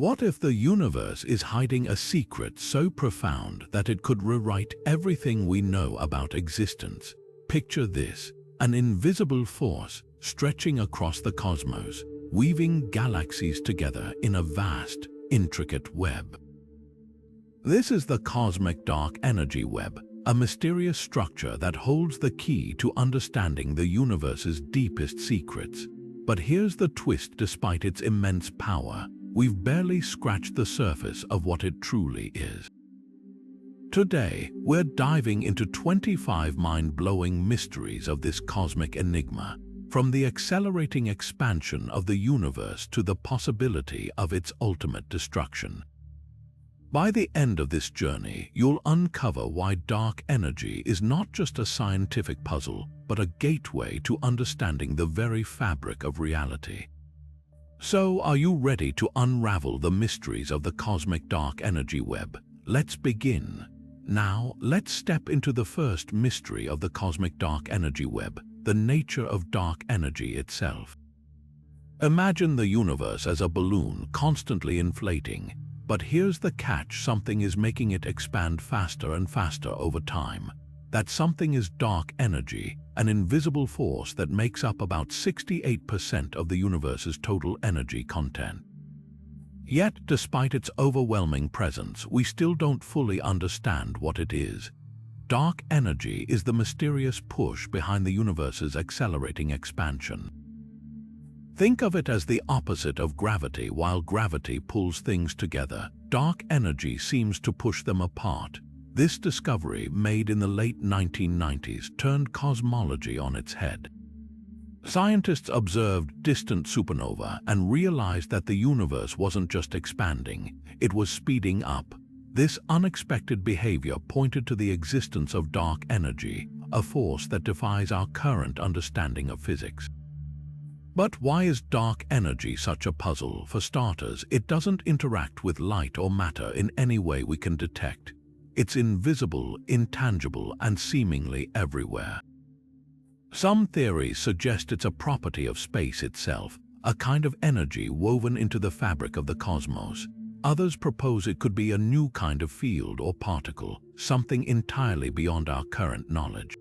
What if the universe is hiding a secret so profound that it could rewrite everything we know about existence? Picture this, an invisible force stretching across the cosmos, weaving galaxies together in a vast, intricate web. This is the cosmic dark energy web, a mysterious structure that holds the key to understanding the universe's deepest secrets. But here's the twist: despite its immense power, we've barely scratched the surface of what it truly is. Today, we're diving into 25 mind-blowing mysteries of this cosmic enigma, from the accelerating expansion of the universe to the possibility of its ultimate destruction. By the end of this journey, you'll uncover why dark energy is not just a scientific puzzle, but a gateway to understanding the very fabric of reality. So, are you ready to unravel the mysteries of the cosmic dark energy web? Let's begin. Now, let's step into the first mystery of the cosmic dark energy web, the nature of dark energy itself. Imagine the universe as a balloon constantly inflating. But here's the catch: something is making it expand faster and faster over time. That something is dark energy, an invisible force that makes up about 68% of the universe's total energy content. Yet, despite its overwhelming presence, we still don't fully understand what it is. Dark energy is the mysterious push behind the universe's accelerating expansion. Think of it as the opposite of gravity. While gravity pulls things together, dark energy seems to push them apart. This discovery, made in the late 1990s, turned cosmology on its head. Scientists observed distant supernovae and realized that the universe wasn't just expanding, it was speeding up. This unexpected behavior pointed to the existence of dark energy, a force that defies our current understanding of physics. But why is dark energy such a puzzle? For starters, it doesn't interact with light or matter in any way we can detect. It's invisible, intangible, and seemingly everywhere. Some theories suggest it's a property of space itself, a kind of energy woven into the fabric of the cosmos. Others propose it could be a new kind of field or particle, something entirely beyond our current knowledge.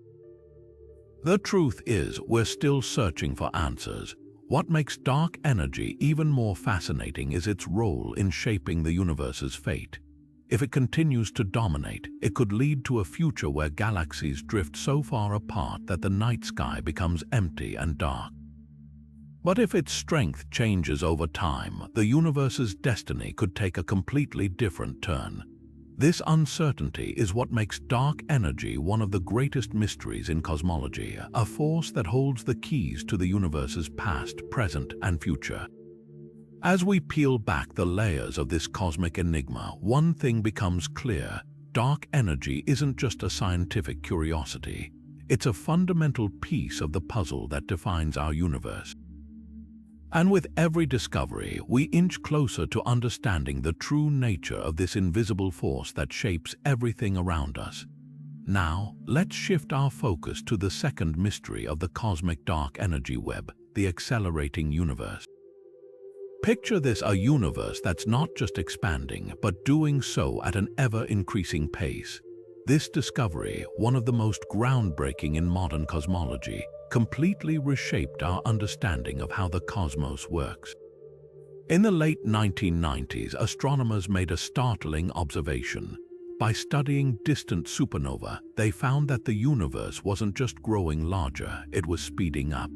The truth is, we're still searching for answers. What makes dark energy even more fascinating is its role in shaping the universe's fate. If it continues to dominate, it could lead to a future where galaxies drift so far apart that the night sky becomes empty and dark. But if its strength changes over time, the universe's destiny could take a completely different turn. This uncertainty is what makes dark energy one of the greatest mysteries in cosmology, a force that holds the keys to the universe's past, present, and future. As we peel back the layers of this cosmic enigma, one thing becomes clear: dark energy isn't just a scientific curiosity. It's a fundamental piece of the puzzle that defines our universe. And with every discovery, we inch closer to understanding the true nature of this invisible force that shapes everything around us. Now, let's shift our focus to the second mystery of the cosmic dark energy web, the accelerating universe. Picture this: a universe that's not just expanding, but doing so at an ever-increasing pace. This discovery, one of the most groundbreaking in modern cosmology, completely reshaped our understanding of how the cosmos works. In the late 1990s, astronomers made a startling observation. By studying distant supernovae, they found that the universe wasn't just growing larger, it was speeding up.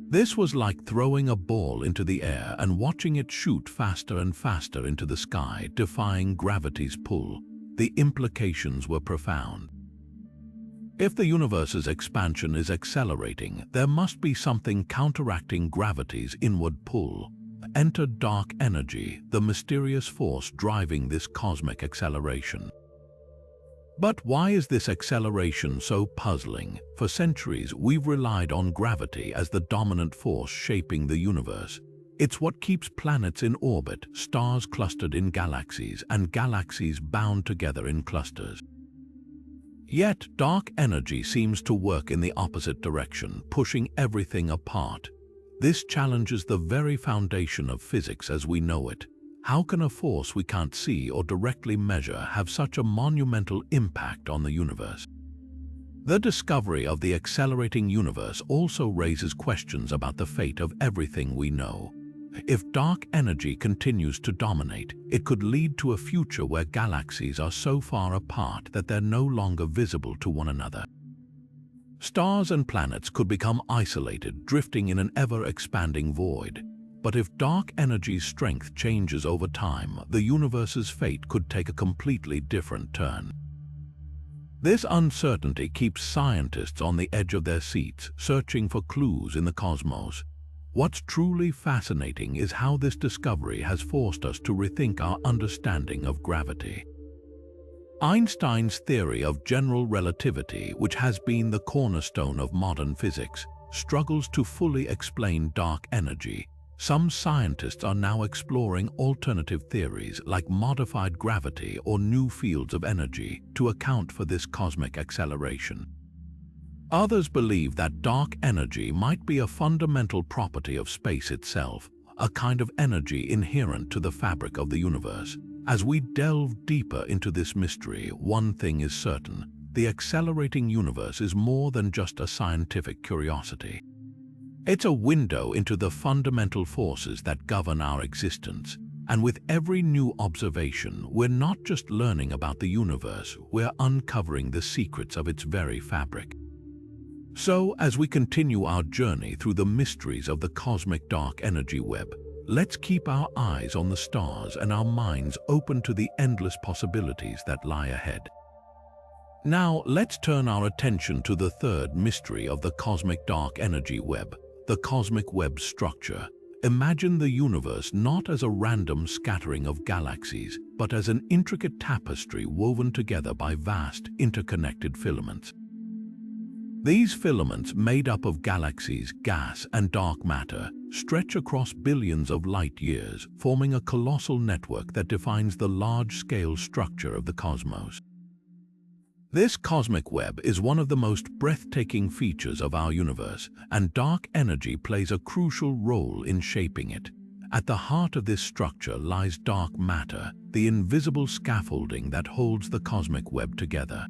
This was like throwing a ball into the air and watching it shoot faster and faster into the sky, defying gravity's pull. The implications were profound. If the universe's expansion is accelerating, there must be something counteracting gravity's inward pull. Enter dark energy, the mysterious force driving this cosmic acceleration. But why is this acceleration so puzzling? For centuries, we've relied on gravity as the dominant force shaping the universe. It's what keeps planets in orbit, stars clustered in galaxies, and galaxies bound together in clusters. Yet, dark energy seems to work in the opposite direction, pushing everything apart. This challenges the very foundation of physics as we know it. How can a force we can't see or directly measure have such a monumental impact on the universe? The discovery of the accelerating universe also raises questions about the fate of everything we know. If dark energy continues to dominate, it could lead to a future where galaxies are so far apart that they're no longer visible to one another. Stars and planets could become isolated, drifting in an ever-expanding void. But if dark energy's strength changes over time, the universe's fate could take a completely different turn. This uncertainty keeps scientists on the edge of their seats, searching for clues in the cosmos. What's truly fascinating is how this discovery has forced us to rethink our understanding of gravity. Einstein's theory of general relativity, which has been the cornerstone of modern physics, struggles to fully explain dark energy. Some scientists are now exploring alternative theories like modified gravity or new fields of energy to account for this cosmic acceleration. Others believe that dark energy might be a fundamental property of space itself, a kind of energy inherent to the fabric of the universe. As we delve deeper into this mystery, one thing is certain: the accelerating universe is more than just a scientific curiosity. It's a window into the fundamental forces that govern our existence. And with every new observation, we're not just learning about the universe, we're uncovering the secrets of its very fabric. So, as we continue our journey through the mysteries of the cosmic dark energy web, let's keep our eyes on the stars and our minds open to the endless possibilities that lie ahead. Now, let's turn our attention to the third mystery of the cosmic dark energy web, the cosmic web's structure. Imagine the universe not as a random scattering of galaxies, but as an intricate tapestry woven together by vast, interconnected filaments. These filaments, made up of galaxies, gas, and dark matter, stretch across billions of light years, forming a colossal network that defines the large-scale structure of the cosmos. This cosmic web is one of the most breathtaking features of our universe, and dark energy plays a crucial role in shaping it. At the heart of this structure lies dark matter, the invisible scaffolding that holds the cosmic web together.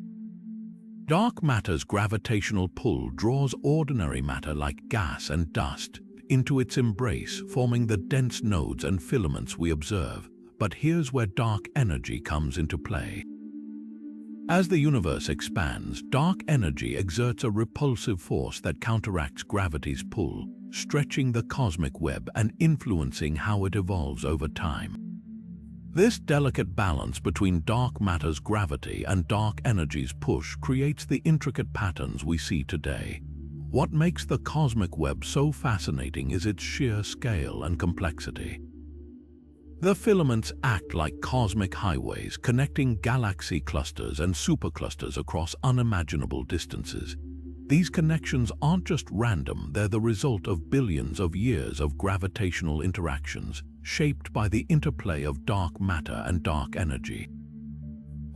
Dark matter's gravitational pull draws ordinary matter like gas and dust into its embrace, forming the dense nodes and filaments we observe. But here's where dark energy comes into play. As the universe expands, dark energy exerts a repulsive force that counteracts gravity's pull, stretching the cosmic web and influencing how it evolves over time. This delicate balance between dark matter's gravity and dark energy's push creates the intricate patterns we see today. What makes the cosmic web so fascinating is its sheer scale and complexity. The filaments act like cosmic highways, connecting galaxy clusters and superclusters across unimaginable distances. These connections aren't just random, they're the result of billions of years of gravitational interactions, shaped by the interplay of dark matter and dark energy.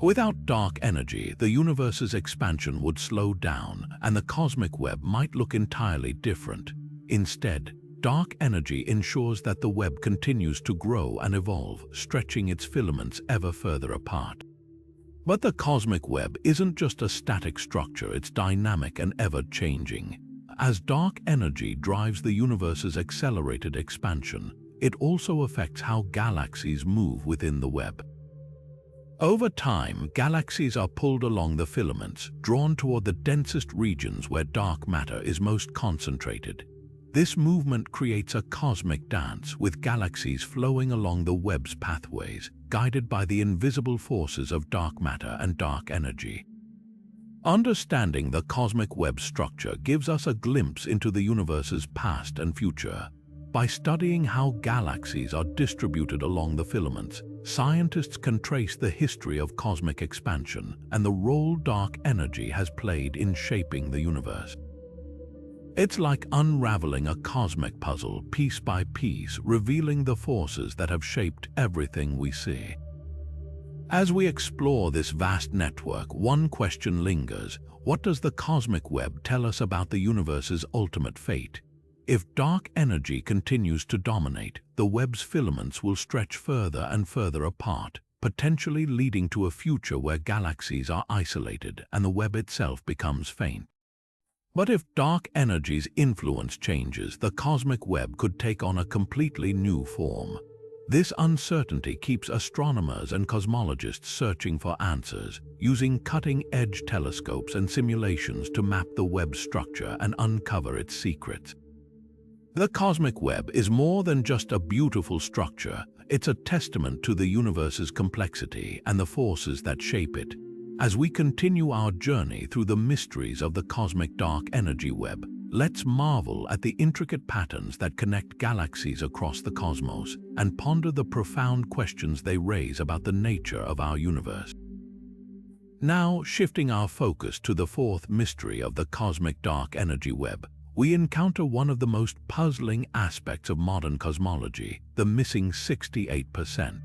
Without dark energy, the universe's expansion would slow down, and the cosmic web might look entirely different. Instead, dark energy ensures that the web continues to grow and evolve, stretching its filaments ever further apart. But the cosmic web isn't just a static structure, it's dynamic and ever-changing. As dark energy drives the universe's accelerated expansion, it also affects how galaxies move within the web. Over time, galaxies are pulled along the filaments, drawn toward the densest regions where dark matter is most concentrated. This movement creates a cosmic dance, with galaxies flowing along the web's pathways, guided by the invisible forces of dark matter and dark energy. Understanding the cosmic web structure gives us a glimpse into the universe's past and future. By studying how galaxies are distributed along the filaments, scientists can trace the history of cosmic expansion and the role dark energy has played in shaping the universe. It's like unraveling a cosmic puzzle piece by piece, revealing the forces that have shaped everything we see. As we explore this vast network, one question lingers: what does the cosmic web tell us about the universe's ultimate fate? If dark energy continues to dominate, the web's filaments will stretch further and further apart, potentially leading to a future where galaxies are isolated and the web itself becomes faint. But if dark energy's influence changes, the cosmic web could take on a completely new form. This uncertainty keeps astronomers and cosmologists searching for answers, using cutting-edge telescopes and simulations to map the web's structure and uncover its secrets. The cosmic web is more than just a beautiful structure. It's a testament to the universe's complexity and the forces that shape it. As we continue our journey through the mysteries of the cosmic dark energy web, let's marvel at the intricate patterns that connect galaxies across the cosmos and ponder the profound questions they raise about the nature of our universe. Now, shifting our focus to the fourth mystery of the cosmic dark energy web, we encounter one of the most puzzling aspects of modern cosmology, the missing 68%.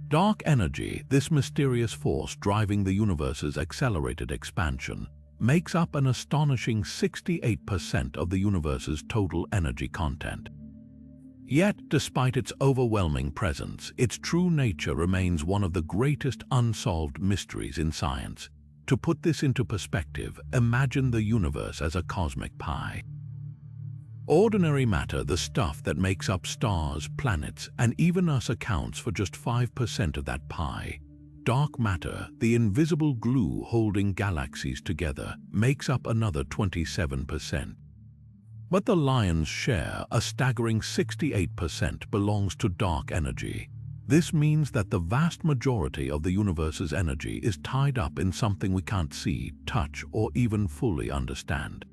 Dark energy, this mysterious force driving the universe's accelerated expansion, makes up an astonishing 68% of the universe's total energy content. Yet, despite its overwhelming presence, its true nature remains one of the greatest unsolved mysteries in science. To put this into perspective, imagine the universe as a cosmic pie. Ordinary matter, the stuff that makes up stars, planets, and even us, accounts for just 5% of that pie. Dark matter, the invisible glue holding galaxies together, makes up another 27%. But the lion's share, a staggering 68%, belongs to dark energy. This means that the vast majority of the universe's energy is tied up in something we can't see, touch, or even fully understand.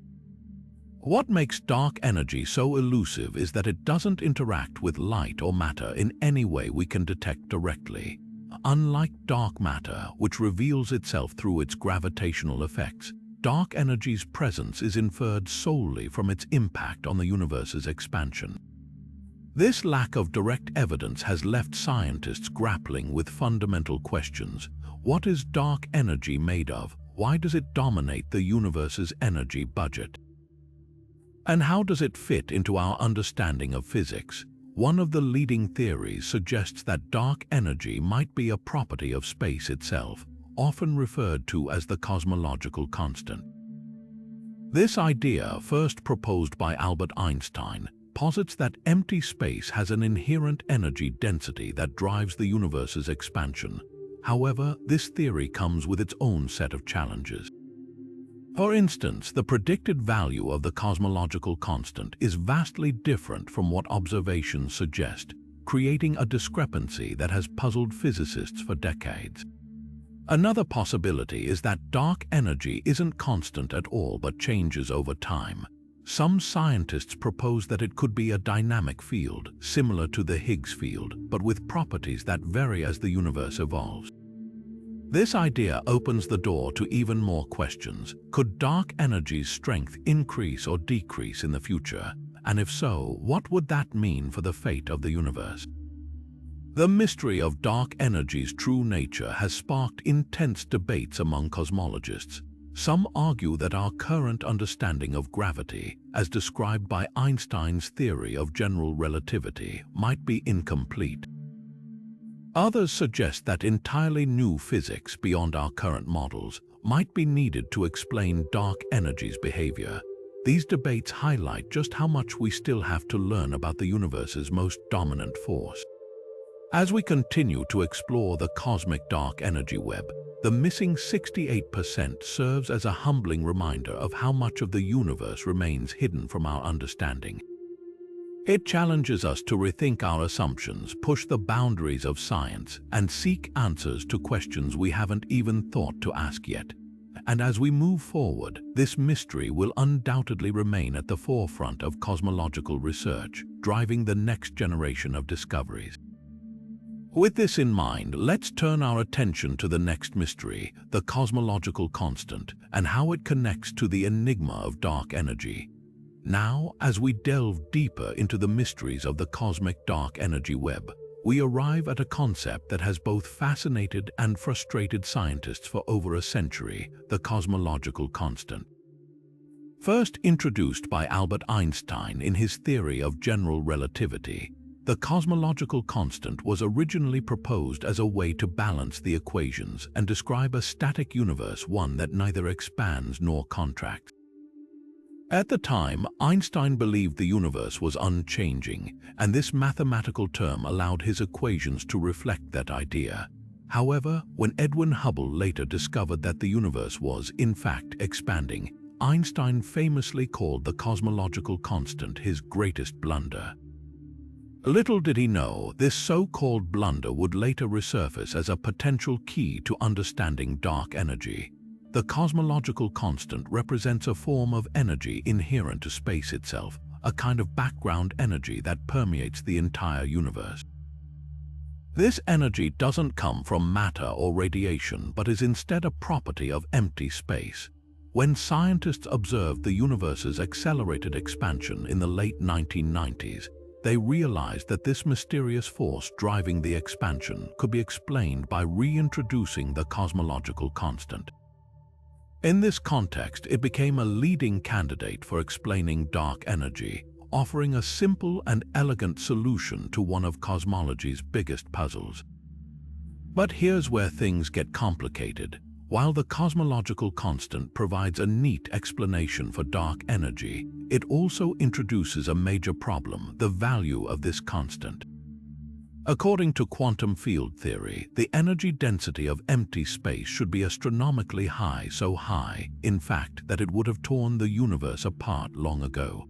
What makes dark energy so elusive is that it doesn't interact with light or matter in any way we can detect directly. Unlike dark matter, which reveals itself through its gravitational effects, dark energy's presence is inferred solely from its impact on the universe's expansion. This lack of direct evidence has left scientists grappling with fundamental questions. What is dark energy made of? Why does it dominate the universe's energy budget? And how does it fit into our understanding of physics? One of the leading theories suggests that dark energy might be a property of space itself, often referred to as the cosmological constant. This idea, first proposed by Albert Einstein, posits that empty space has an inherent energy density that drives the universe's expansion. However, this theory comes with its own set of challenges. For instance, the predicted value of the cosmological constant is vastly different from what observations suggest, creating a discrepancy that has puzzled physicists for decades. Another possibility is that dark energy isn't constant at all but changes over time. Some scientists propose that it could be a dynamic field, similar to the Higgs field, but with properties that vary as the universe evolves. This idea opens the door to even more questions. Could dark energy's strength increase or decrease in the future? And if so, what would that mean for the fate of the universe? The mystery of dark energy's true nature has sparked intense debates among cosmologists. Some argue that our current understanding of gravity, as described by Einstein's theory of general relativity, might be incomplete. Others suggest that entirely new physics beyond our current models might be needed to explain dark energy's behavior. These debates highlight just how much we still have to learn about the universe's most dominant force. As we continue to explore the cosmic dark energy web, the missing 68% serves as a humbling reminder of how much of the universe remains hidden from our understanding. It challenges us to rethink our assumptions, push the boundaries of science, and seek answers to questions we haven't even thought to ask yet. And as we move forward, this mystery will undoubtedly remain at the forefront of cosmological research, driving the next generation of discoveries. With this in mind, let's turn our attention to the next mystery, the cosmological constant, and how it connects to the enigma of dark energy. Now, as we delve deeper into the mysteries of the cosmic dark energy web, we arrive at a concept that has both fascinated and frustrated scientists for over a century: the cosmological constant. First introduced by Albert Einstein in his theory of general relativity, the cosmological constant was originally proposed as a way to balance the equations and describe a static universe, one that neither expands nor contracts. At the time, Einstein believed the universe was unchanging, and this mathematical term allowed his equations to reflect that idea. However, when Edwin Hubble later discovered that the universe was, in fact, expanding, Einstein famously called the cosmological constant his greatest blunder. Little did he know, this so-called blunder would later resurface as a potential key to understanding dark energy. The cosmological constant represents a form of energy inherent to space itself, a kind of background energy that permeates the entire universe. This energy doesn't come from matter or radiation, but is instead a property of empty space. When scientists observed the universe's accelerated expansion in the late 1990s, they realized that this mysterious force driving the expansion could be explained by reintroducing the cosmological constant. In this context, it became a leading candidate for explaining dark energy, offering a simple and elegant solution to one of cosmology's biggest puzzles. But here's where things get complicated. While the cosmological constant provides a neat explanation for dark energy, it also introduces a major problem: the value of this constant. According to quantum field theory, the energy density of empty space should be astronomically high, so high, in fact, that it would have torn the universe apart long ago.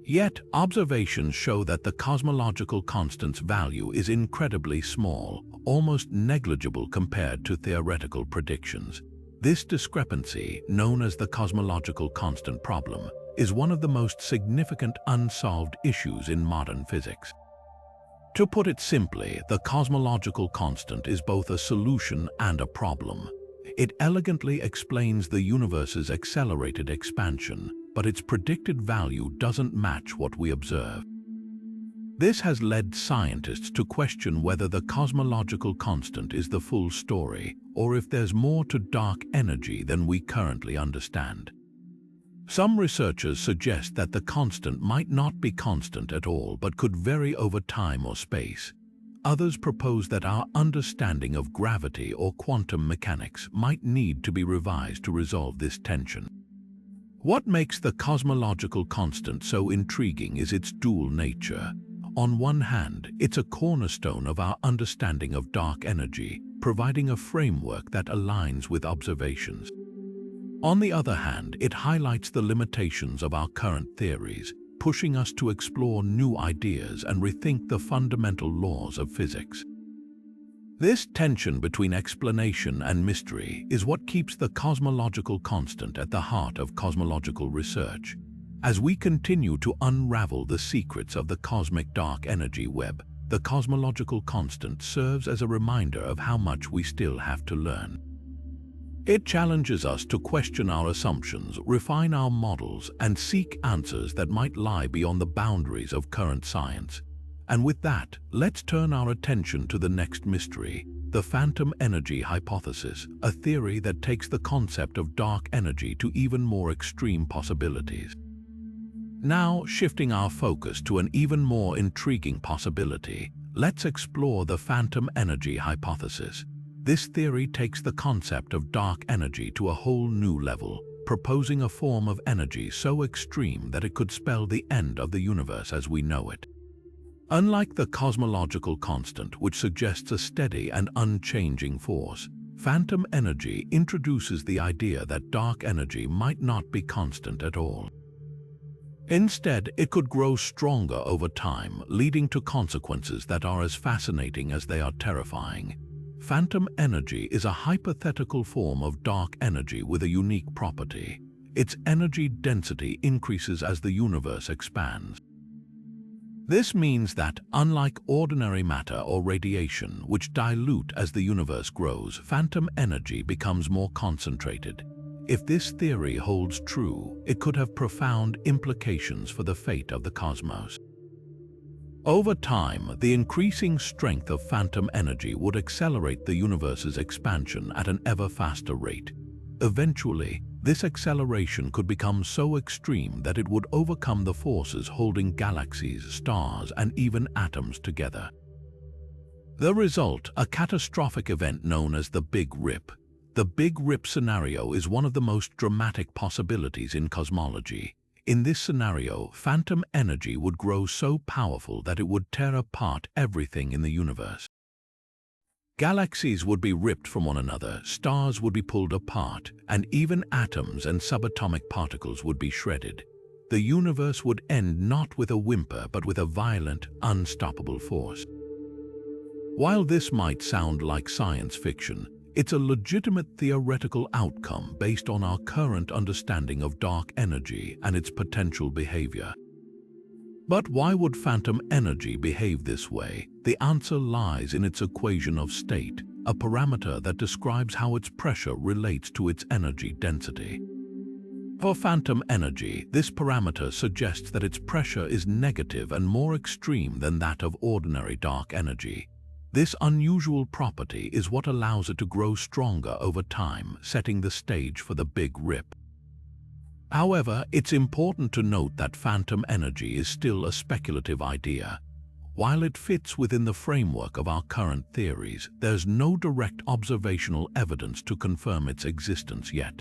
Yet, observations show that the cosmological constant's value is incredibly small, almost negligible compared to theoretical predictions. This discrepancy, known as the cosmological constant problem, is one of the most significant unsolved issues in modern physics. To put it simply, the cosmological constant is both a solution and a problem. It elegantly explains the universe's accelerated expansion, but its predicted value doesn't match what we observe. This has led scientists to question whether the cosmological constant is the full story, or if there's more to dark energy than we currently understand. Some researchers suggest that the constant might not be constant at all, but could vary over time or space. Others propose that our understanding of gravity or quantum mechanics might need to be revised to resolve this tension. What makes the cosmological constant so intriguing is its dual nature. On one hand, it's a cornerstone of our understanding of dark energy, providing a framework that aligns with observations. On the other hand, it highlights the limitations of our current theories, pushing us to explore new ideas and rethink the fundamental laws of physics. This tension between explanation and mystery is what keeps the cosmological constant at the heart of cosmological research. As we continue to unravel the secrets of the cosmic dark energy web, the cosmological constant serves as a reminder of how much we still have to learn. It challenges us to question our assumptions, refine our models, and seek answers that might lie beyond the boundaries of current science. And with that, let's turn our attention to the next mystery, the phantom energy hypothesis, a theory that takes the concept of dark energy to even more extreme possibilities. Now, shifting our focus to an even more intriguing possibility, let's explore the phantom energy hypothesis. This theory takes the concept of dark energy to a whole new level, proposing a form of energy so extreme that it could spell the end of the universe as we know it. Unlike the cosmological constant, which suggests a steady and unchanging force, phantom energy introduces the idea that dark energy might not be constant at all. Instead, it could grow stronger over time, leading to consequences that are as fascinating as they are terrifying. Phantom energy is a hypothetical form of dark energy with a unique property. Its energy density increases as the universe expands. This means that, unlike ordinary matter or radiation, which dilute as the universe grows, phantom energy becomes more concentrated. If this theory holds true, it could have profound implications for the fate of the cosmos. Over time, the increasing strength of phantom energy would accelerate the universe's expansion at an ever faster rate. Eventually, this acceleration could become so extreme that it would overcome the forces holding galaxies, stars, and even atoms together. The result, a catastrophic event known as the Big Rip. The Big Rip scenario is one of the most dramatic possibilities in cosmology. In this scenario, phantom energy would grow so powerful that it would tear apart everything in the universe. Galaxies would be ripped from one another, stars would be pulled apart, and even atoms and subatomic particles would be shredded. The universe would end not with a whimper but with a violent, unstoppable force. While this might sound like science fiction, it's a legitimate theoretical outcome based on our current understanding of dark energy and its potential behavior. But why would phantom energy behave this way? The answer lies in its equation of state, a parameter that describes how its pressure relates to its energy density. For phantom energy, this parameter suggests that its pressure is negative and more extreme than that of ordinary dark energy. This unusual property is what allows it to grow stronger over time, setting the stage for the Big Rip. However, it's important to note that phantom energy is still a speculative idea. While it fits within the framework of our current theories, there's no direct observational evidence to confirm its existence yet.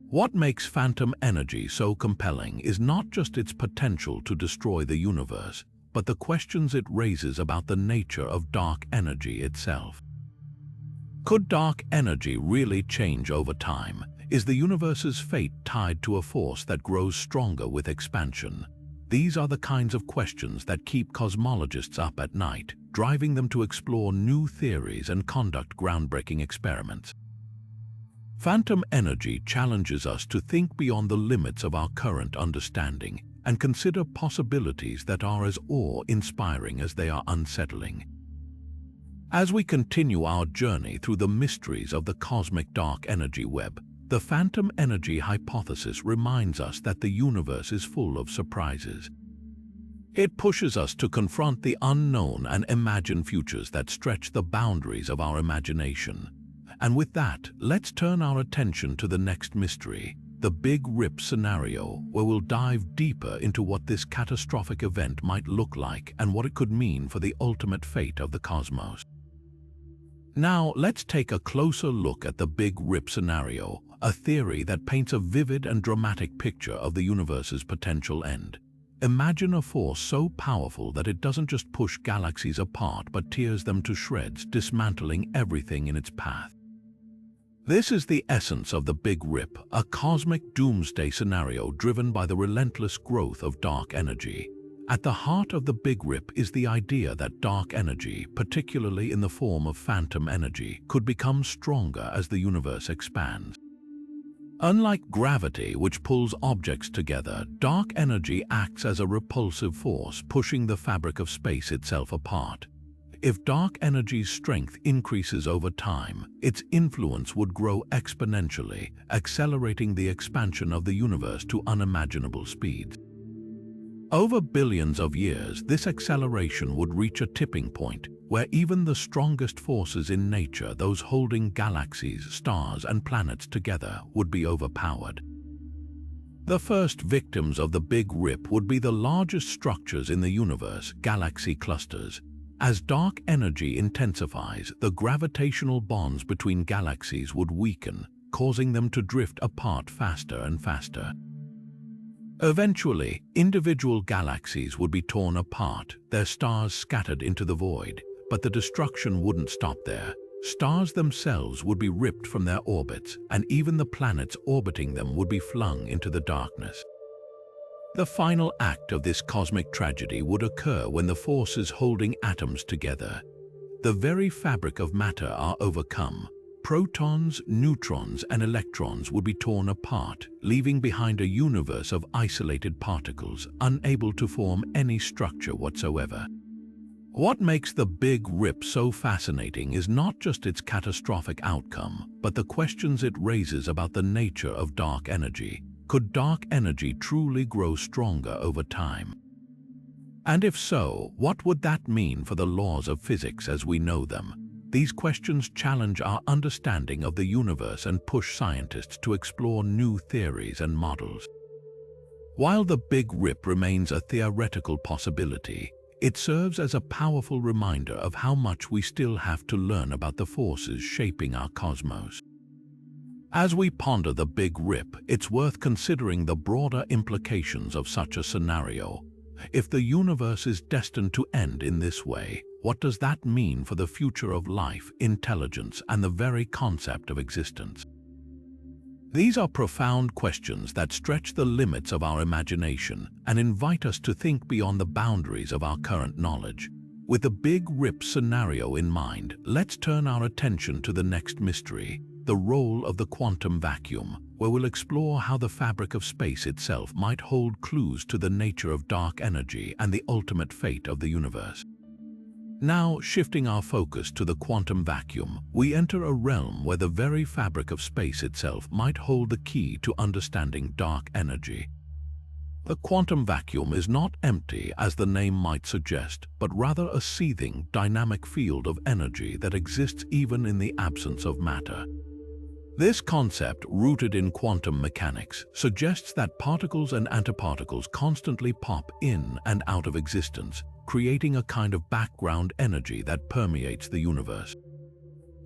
What makes phantom energy so compelling is not just its potential to destroy the universe, but the questions it raises about the nature of dark energy itself. Could dark energy really change over time? Is the universe's fate tied to a force that grows stronger with expansion? These are the kinds of questions that keep cosmologists up at night, driving them to explore new theories and conduct groundbreaking experiments. Phantom energy challenges us to think beyond the limits of our current understanding and consider possibilities that are as awe-inspiring as they are unsettling. As we continue our journey through the mysteries of the cosmic dark energy web, the phantom energy hypothesis reminds us that the universe is full of surprises. It pushes us to confront the unknown and imagine futures that stretch the boundaries of our imagination. And with that, let's turn our attention to the next mystery, the Big Rip scenario, where we'll dive deeper into what this catastrophic event might look like and what it could mean for the ultimate fate of the cosmos. Now, let's take a closer look at the Big Rip scenario, a theory that paints a vivid and dramatic picture of the universe's potential end. Imagine a force so powerful that it doesn't just push galaxies apart but tears them to shreds, dismantling everything in its path. This is the essence of the Big Rip, a cosmic doomsday scenario driven by the relentless growth of dark energy. At the heart of the Big Rip is the idea that dark energy, particularly in the form of phantom energy, could become stronger as the universe expands. Unlike gravity, which pulls objects together, dark energy acts as a repulsive force, pushing the fabric of space itself apart. If dark energy's strength increases over time, its influence would grow exponentially, accelerating the expansion of the universe to unimaginable speeds. Over billions of years, this acceleration would reach a tipping point where even the strongest forces in nature, those holding galaxies, stars, and planets together, would be overpowered. The first victims of the Big Rip would be the largest structures in the universe, galaxy clusters. As dark energy intensifies, the gravitational bonds between galaxies would weaken, causing them to drift apart faster and faster. Eventually, individual galaxies would be torn apart, their stars scattered into the void, but the destruction wouldn't stop there. Stars themselves would be ripped from their orbits, and even the planets orbiting them would be flung into the darkness. The final act of this cosmic tragedy would occur when the forces holding atoms together, the very fabric of matter, are overcome. Protons, neutrons, and electrons would be torn apart, leaving behind a universe of isolated particles, unable to form any structure whatsoever. What makes the Big Rip so fascinating is not just its catastrophic outcome, but the questions it raises about the nature of dark energy. Could dark energy truly grow stronger over time? And if so, what would that mean for the laws of physics as we know them? These questions challenge our understanding of the universe and push scientists to explore new theories and models. While the Big Rip remains a theoretical possibility, it serves as a powerful reminder of how much we still have to learn about the forces shaping our cosmos. As we ponder the Big Rip, it's worth considering the broader implications of such a scenario. If the universe is destined to end in this way, what does that mean for the future of life, intelligence, and the very concept of existence? These are profound questions that stretch the limits of our imagination and invite us to think beyond the boundaries of our current knowledge. With the Big Rip scenario in mind, let's turn our attention to the next mystery, the role of the quantum vacuum, where we'll explore how the fabric of space itself might hold clues to the nature of dark energy and the ultimate fate of the universe. Now, shifting our focus to the quantum vacuum, we enter a realm where the very fabric of space itself might hold the key to understanding dark energy. The quantum vacuum is not empty, as the name might suggest, but rather a seething, dynamic field of energy that exists even in the absence of matter. This concept, rooted in quantum mechanics, suggests that particles and antiparticles constantly pop in and out of existence, creating a kind of background energy that permeates the universe.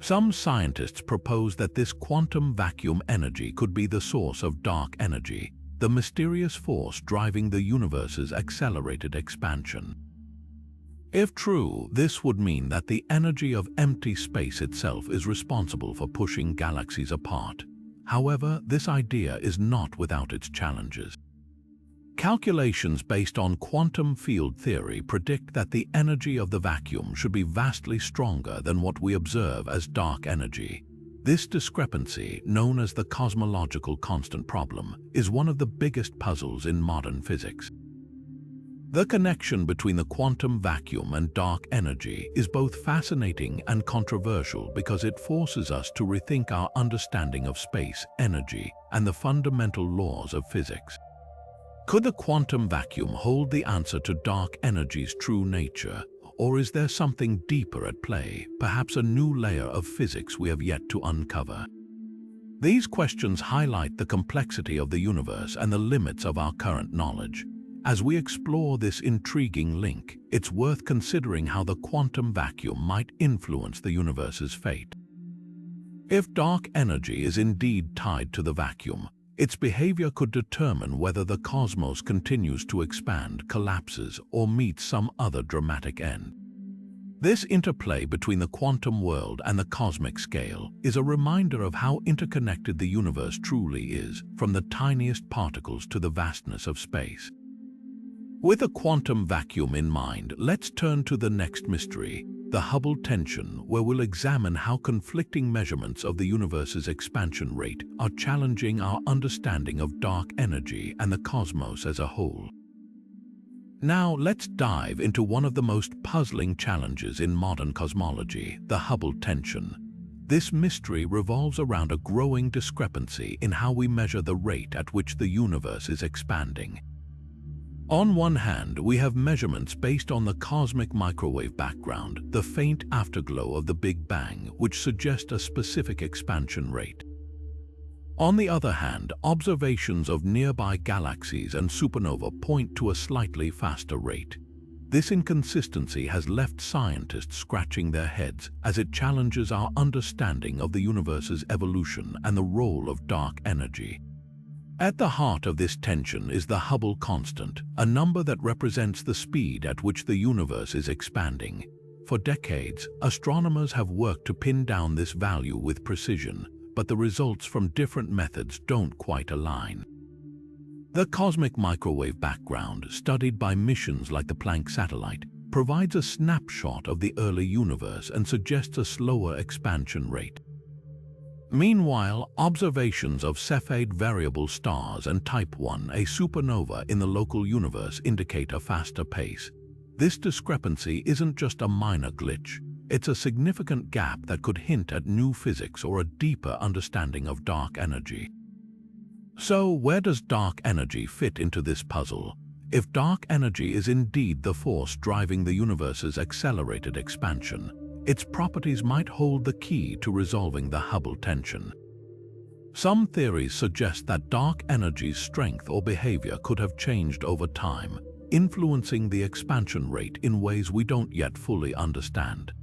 Some scientists propose that this quantum vacuum energy could be the source of dark energy, the mysterious force driving the universe's accelerated expansion. If true, this would mean that the energy of empty space itself is responsible for pushing galaxies apart. However, this idea is not without its challenges. Calculations based on quantum field theory predict that the energy of the vacuum should be vastly stronger than what we observe as dark energy. This discrepancy, known as the cosmological constant problem, is one of the biggest puzzles in modern physics. The connection between the quantum vacuum and dark energy is both fascinating and controversial because it forces us to rethink our understanding of space, energy, and the fundamental laws of physics. Could the quantum vacuum hold the answer to dark energy's true nature, or is there something deeper at play, perhaps a new layer of physics we have yet to uncover? These questions highlight the complexity of the universe and the limits of our current knowledge. As we explore this intriguing link, it's worth considering how the quantum vacuum might influence the universe's fate. If dark energy is indeed tied to the vacuum, its behavior could determine whether the cosmos continues to expand, collapses, or meets some other dramatic end. This interplay between the quantum world and the cosmic scale is a reminder of how interconnected the universe truly is, from the tiniest particles to the vastness of space. With a quantum vacuum in mind, let's turn to the next mystery, the Hubble tension, where we'll examine how conflicting measurements of the universe's expansion rate are challenging our understanding of dark energy and the cosmos as a whole. Now, let's dive into one of the most puzzling challenges in modern cosmology, the Hubble tension. This mystery revolves around a growing discrepancy in how we measure the rate at which the universe is expanding. On one hand, we have measurements based on the cosmic microwave background, the faint afterglow of the Big Bang, which suggest a specific expansion rate. On the other hand, observations of nearby galaxies and supernova point to a slightly faster rate. This inconsistency has left scientists scratching their heads as it challenges our understanding of the universe's evolution and the role of dark energy. At the heart of this tension is the Hubble constant, a number that represents the speed at which the universe is expanding. For decades, astronomers have worked to pin down this value with precision, but the results from different methods don't quite align. The cosmic microwave background, studied by missions like the Planck satellite, provides a snapshot of the early universe and suggests a slower expansion rate. Meanwhile, observations of Cepheid variable stars and Type 1, a supernova in the local universe, indicate a faster pace. This discrepancy isn't just a minor glitch. It's a significant gap that could hint at new physics or a deeper understanding of dark energy. So, where does dark energy fit into this puzzle? If dark energy is indeed the force driving the universe's accelerated expansion, its properties might hold the key to resolving the Hubble tension. Some theories suggest that dark energy's strength or behavior could have changed over time, influencing the expansion rate in ways we don't yet fully understand.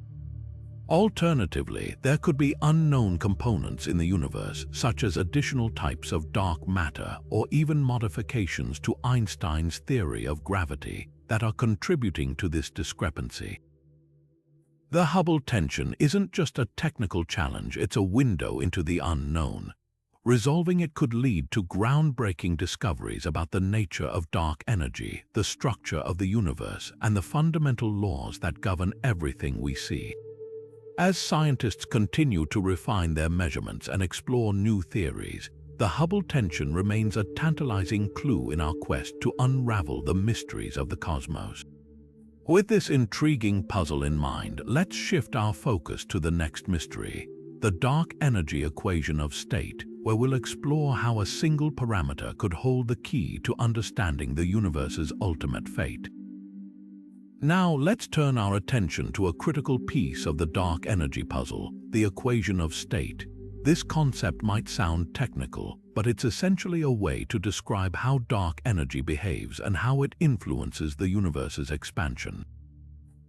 Alternatively, there could be unknown components in the universe, such as additional types of dark matter or even modifications to Einstein's theory of gravity that are contributing to this discrepancy. The Hubble tension isn't just a technical challenge, it's a window into the unknown. Resolving it could lead to groundbreaking discoveries about the nature of dark energy, the structure of the universe, and the fundamental laws that govern everything we see. As scientists continue to refine their measurements and explore new theories, the Hubble tension remains a tantalizing clue in our quest to unravel the mysteries of the cosmos. With this intriguing puzzle in mind, let's shift our focus to the next mystery, the dark energy equation of state, where we'll explore how a single parameter could hold the key to understanding the universe's ultimate fate. Now let's turn our attention to a critical piece of the dark energy puzzle, the equation of state. This concept might sound technical, but it's essentially a way to describe how dark energy behaves and how it influences the universe's expansion.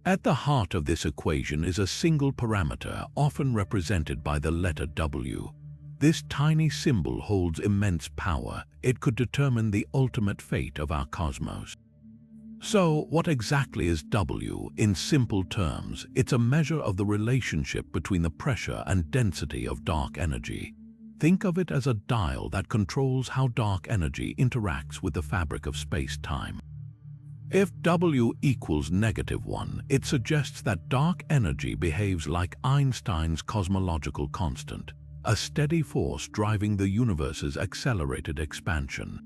At the heart of this equation is a single parameter, often represented by the letter W. This tiny symbol holds immense power. It could determine the ultimate fate of our cosmos. So, what exactly is W? In simple terms, it's a measure of the relationship between the pressure and density of dark energy. Think of it as a dial that controls how dark energy interacts with the fabric of space-time. If W equals -1, it suggests that dark energy behaves like Einstein's cosmological constant, a steady force driving the universe's accelerated expansion.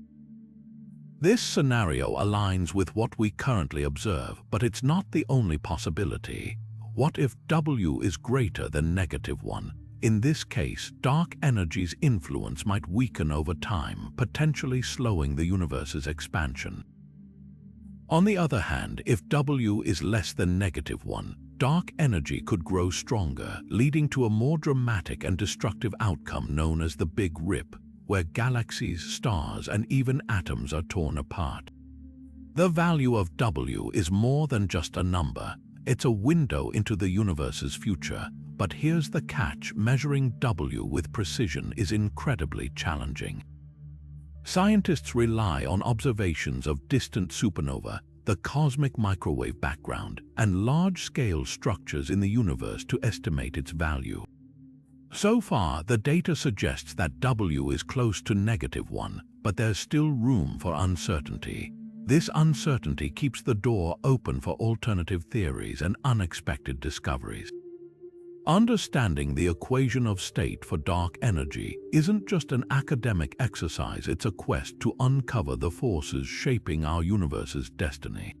This scenario aligns with what we currently observe, but it's not the only possibility. What if W is greater than -1? In this case, dark energy's influence might weaken over time, potentially slowing the universe's expansion. On the other hand, if W is less than -1, dark energy could grow stronger, leading to a more dramatic and destructive outcome known as the Big Rip, where galaxies, stars, and even atoms are torn apart. The value of W is more than just a number. It's a window into the universe's future. But here's the catch: measuring W with precision is incredibly challenging. Scientists rely on observations of distant supernova, the cosmic microwave background, and large-scale structures in the universe to estimate its value. So far, the data suggests that W is close to -1, but there's still room for uncertainty. This uncertainty keeps the door open for alternative theories and unexpected discoveries. Understanding the equation of state for dark energy isn't just an academic exercise, it's a quest to uncover the forces shaping our universe's destiny.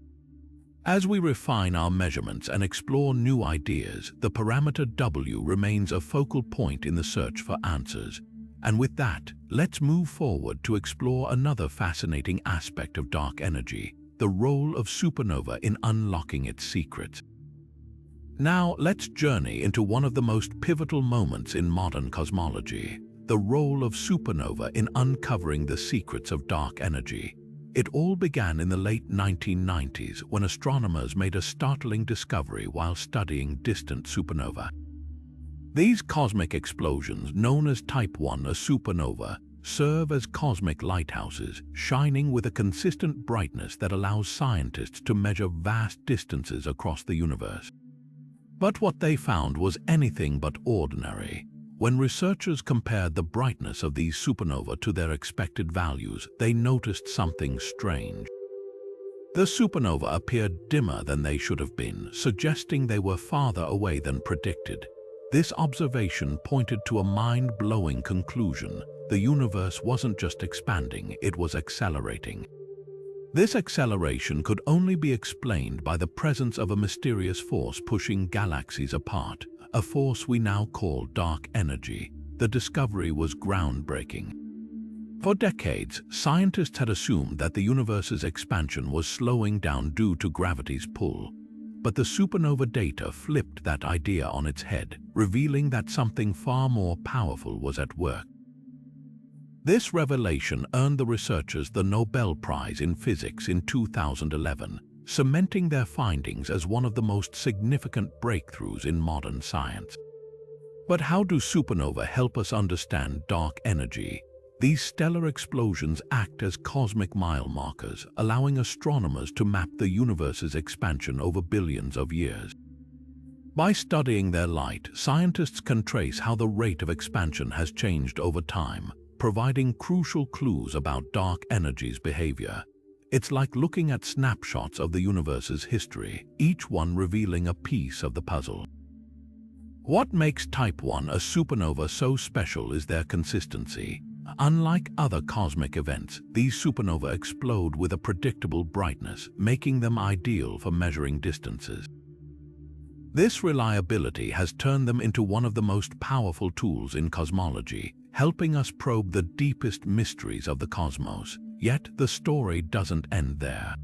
As we refine our measurements and explore new ideas, the parameter W remains a focal point in the search for answers. And with that, let's move forward to explore another fascinating aspect of dark energy, the role of supernova in unlocking its secrets. Now, let's journey into one of the most pivotal moments in modern cosmology, the role of supernova in uncovering the secrets of dark energy. It all began in the late 1990s when astronomers made a startling discovery while studying distant supernova. These cosmic explosions, known as Type 1 a supernova, serve as cosmic lighthouses, shining with a consistent brightness that allows scientists to measure vast distances across the universe. But what they found was anything but ordinary. When researchers compared the brightness of these supernovae to their expected values, they noticed something strange. The supernova appeared dimmer than they should have been, suggesting they were farther away than predicted. This observation pointed to a mind-blowing conclusion. The universe wasn't just expanding, it was accelerating. This acceleration could only be explained by the presence of a mysterious force pushing galaxies apart, a force we now call dark energy. The discovery was groundbreaking. For decades, scientists had assumed that the universe's expansion was slowing down due to gravity's pull. But the supernova data flipped that idea on its head, revealing that something far more powerful was at work. This revelation earned the researchers the Nobel Prize in Physics in 2011, cementing their findings as one of the most significant breakthroughs in modern science. But how do supernovae help us understand dark energy? These stellar explosions act as cosmic mile markers, allowing astronomers to map the universe's expansion over billions of years. By studying their light, scientists can trace how the rate of expansion has changed over time, providing crucial clues about dark energy's behavior. It's like looking at snapshots of the universe's history, each one revealing a piece of the puzzle. What makes Type 1 a supernova so special is their consistency. Unlike other cosmic events, these supernovae explode with a predictable brightness, making them ideal for measuring distances. This reliability has turned them into one of the most powerful tools in cosmology, helping us probe the deepest mysteries of the cosmos. Yet the story doesn't end there.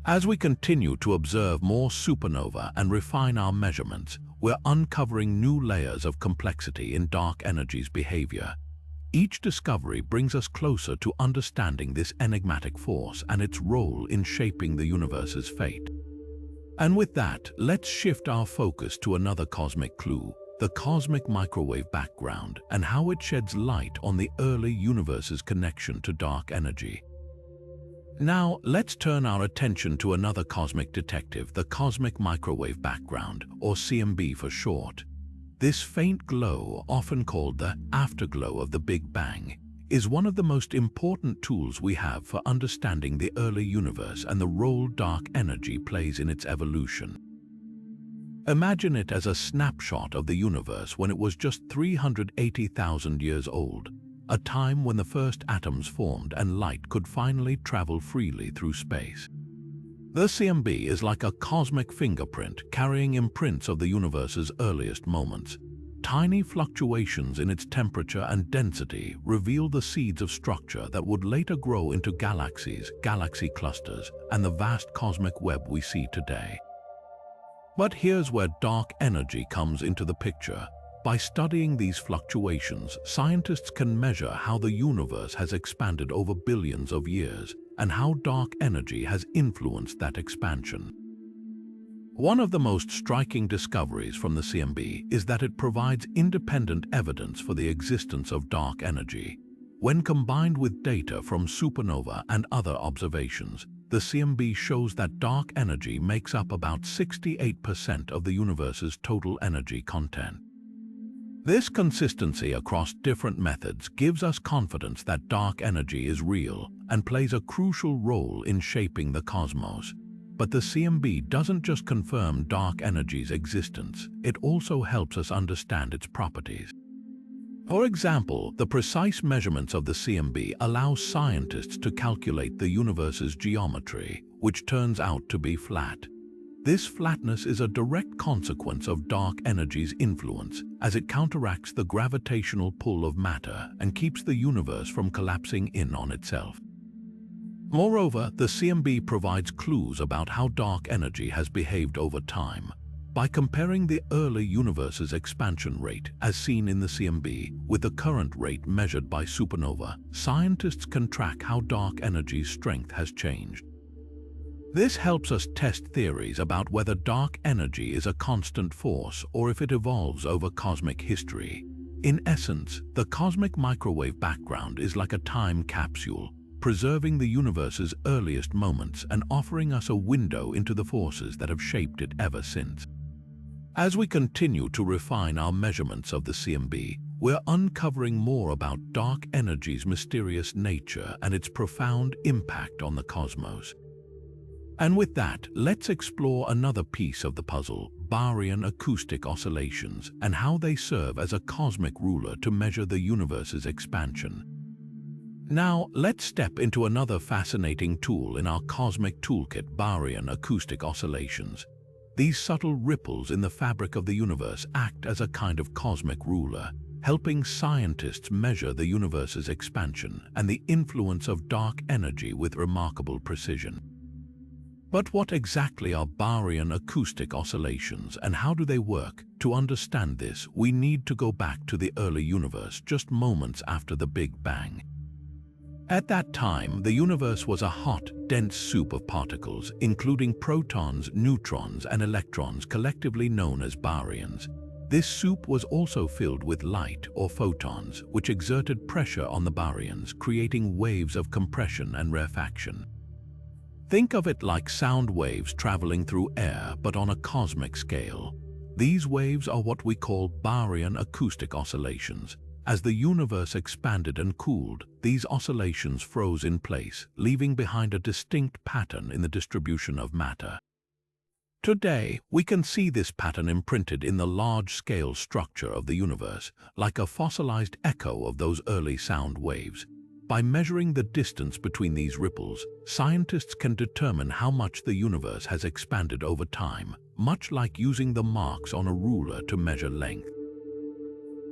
As we continue to observe more supernova and refine our measurements, we're uncovering new layers of complexity in dark energy's behavior. Each discovery brings us closer to understanding this enigmatic force and its role in shaping the universe's fate. And with that, let's shift our focus to another cosmic clue, the cosmic microwave background, and how it sheds light on the early universe's connection to dark energy. Now, let's turn our attention to another cosmic detective, the cosmic microwave background, or CMB for short. This faint glow, often called the afterglow of the Big Bang, is one of the most important tools we have for understanding the early universe and the role dark energy plays in its evolution. Imagine it as a snapshot of the universe when it was just 380,000 years old, a time when the first atoms formed and light could finally travel freely through space. The CMB is like a cosmic fingerprint carrying imprints of the universe's earliest moments. Tiny fluctuations in its temperature and density reveal the seeds of structure that would later grow into galaxies, galaxy clusters, and the vast cosmic web we see today. But here's where dark energy comes into the picture. By studying these fluctuations, scientists can measure how the universe has expanded over billions of years and how dark energy has influenced that expansion. One of the most striking discoveries from the CMB is that it provides independent evidence for the existence of dark energy. When combined with data from supernova and other observations, the CMB shows that dark energy makes up about 68% of the universe's total energy content. This consistency across different methods gives us confidence that dark energy is real and plays a crucial role in shaping the cosmos. But the CMB doesn't just confirm dark energy's existence, it also helps us understand its properties. For example, the precise measurements of the CMB allow scientists to calculate the universe's geometry, which turns out to be flat. This flatness is a direct consequence of dark energy's influence, as it counteracts the gravitational pull of matter and keeps the universe from collapsing in on itself. Moreover, the CMB provides clues about how dark energy has behaved over time. By comparing the early universe's expansion rate, as seen in the CMB, with the current rate measured by supernova, scientists can track how dark energy's strength has changed. This helps us test theories about whether dark energy is a constant force or if it evolves over cosmic history. In essence, the cosmic microwave background is like a time capsule, preserving the universe's earliest moments and offering us a window into the forces that have shaped it ever since. As we continue to refine our measurements of the CMB, we're uncovering more about dark energy's mysterious nature and its profound impact on the cosmos. And with that, let's explore another piece of the puzzle, Baryon acoustic oscillations, and how they serve as a cosmic ruler to measure the universe's expansion. Now, let's step into another fascinating tool in our cosmic toolkit, Baryon acoustic oscillations. These subtle ripples in the fabric of the universe act as a kind of cosmic ruler, helping scientists measure the universe's expansion and the influence of dark energy with remarkable precision. But what exactly are baryon acoustic oscillations and how do they work? To understand this, we need to go back to the early universe just moments after the Big Bang. At that time, the universe was a hot, dense soup of particles, including protons, neutrons, and electrons, collectively known as baryons. This soup was also filled with light, or photons, which exerted pressure on the baryons, creating waves of compression and rarefaction. Think of it like sound waves traveling through air, but on a cosmic scale. These waves are what we call baryon acoustic oscillations. As the universe expanded and cooled, these oscillations froze in place, leaving behind a distinct pattern in the distribution of matter. Today, we can see this pattern imprinted in the large-scale structure of the universe, like a fossilized echo of those early sound waves. By measuring the distance between these ripples, scientists can determine how much the universe has expanded over time, much like using the marks on a ruler to measure length.